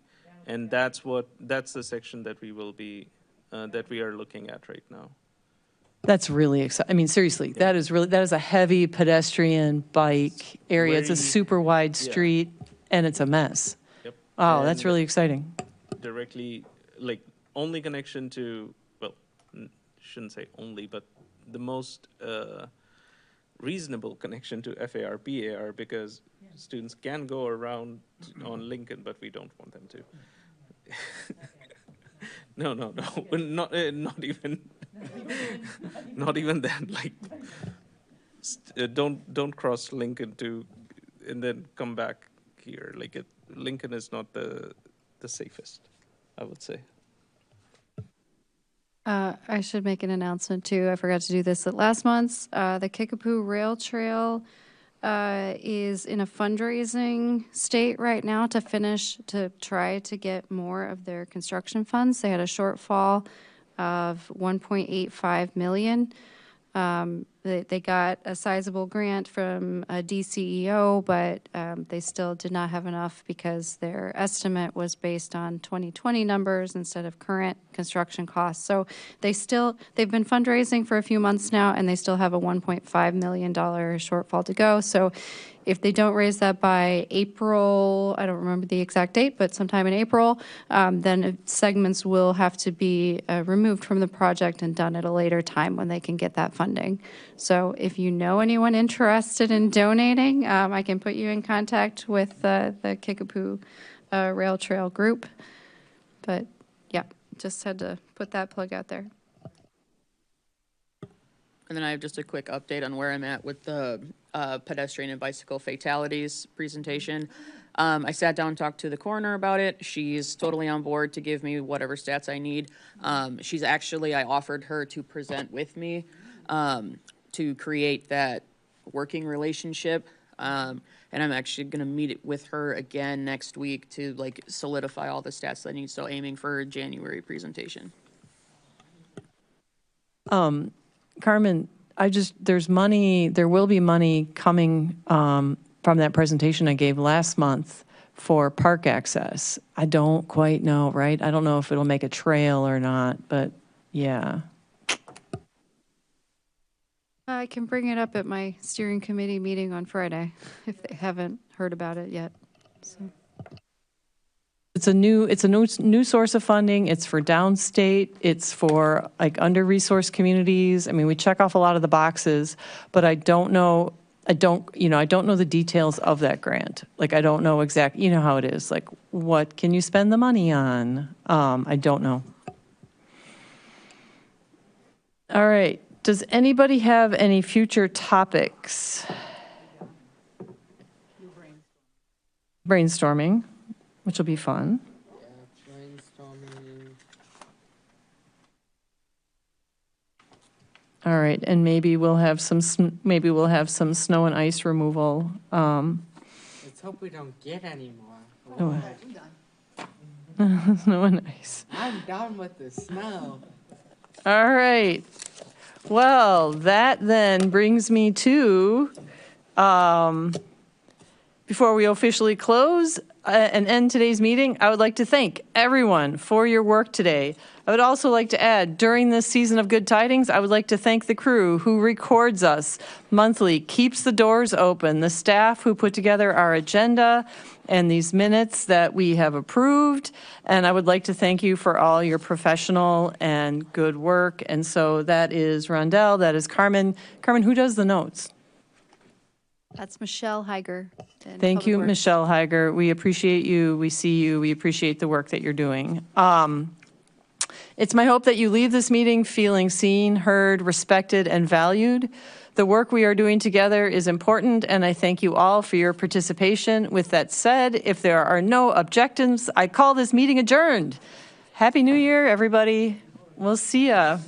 and that's the section that we will be that we are looking at right now. That's really exciting. I mean, seriously, that is a heavy pedestrian bike area. It's a Very- super wide yeah. street, and it's a mess. Yep. Oh, that's And really exciting. directly, like, only connection to, well, shouldn't say only, but the most reasonable connection to FAR, PAR, because students can go around on Lincoln, but we don't want them to. No, not even, not even that. Like, don't cross Lincoln and then come back here. Like, Lincoln is not the safest, I would say. I should make an announcement too. I forgot to do this at last month's. The Kickapoo Rail Trail is in a fundraising state right now to try to get more of their construction funds. They had a shortfall of 1.85 million. They got a sizable grant from a DCEO, but they still did not have enough because their estimate was based on 2020 numbers instead of current construction costs. So they've been fundraising for a few months now, and they still have a $1.5 million shortfall to go. So if they don't raise that by April, I don't remember the exact date, but sometime in April, then segments will have to be removed from the project and done at a later time when they can get that funding. So if you know anyone interested in donating, I can put you in contact with the Kickapoo Rail Trail group. But yeah, just had to put that plug out there. And then I have just a quick update on where I'm at with the pedestrian and bicycle fatalities presentation. I sat down and talked to the coroner about it. She's totally on board to give me whatever stats I need. I offered her to present with me to create that working relationship. And I'm actually going to meet it with her again next week to like solidify all the stats that I need. So aiming for a January presentation. Carmen, there will be money coming from that presentation I gave last month for park access. I don't quite know, right? I don't know if it'll make a trail or not, but yeah. I can bring it up at my steering committee meeting on Friday if they haven't heard about it yet. So. It's a new source of funding. It's for downstate. It's for like under-resourced communities. I mean, we check off a lot of the boxes, but I don't know the details of that grant. Like, I don't know exactly, you know how it is. Like, what can you spend the money on? I don't know. All right. Does anybody have any future topics? Brainstorming, which will be fun. Yeah, brainstorming. All right, and maybe we'll have some snow and ice removal. Let's hope we don't get any more. Snow and ice. I'm done with the snow. All right. Well, that then brings me to, before we officially close and end today's meeting, I would like to thank everyone for your work today. I would also like to add, during this season of Good Tidings, I would like to thank the crew who records us monthly, keeps the doors open, the staff who put together our agenda and these minutes that we have approved. And I would like to thank you for all your professional and good work. And so that is Rondell, that is Carmen. Carmen, who does the notes? That's Michelle Heiger. Thank you, Michelle Heiger. We appreciate you. We see you. We appreciate the work that you're doing. It's my hope that you leave this meeting feeling seen, heard, respected, and valued. The work we are doing together is important, and I thank you all for your participation. With that said, if there are no objections, I call this meeting adjourned. Happy New Year, everybody. We'll see ya.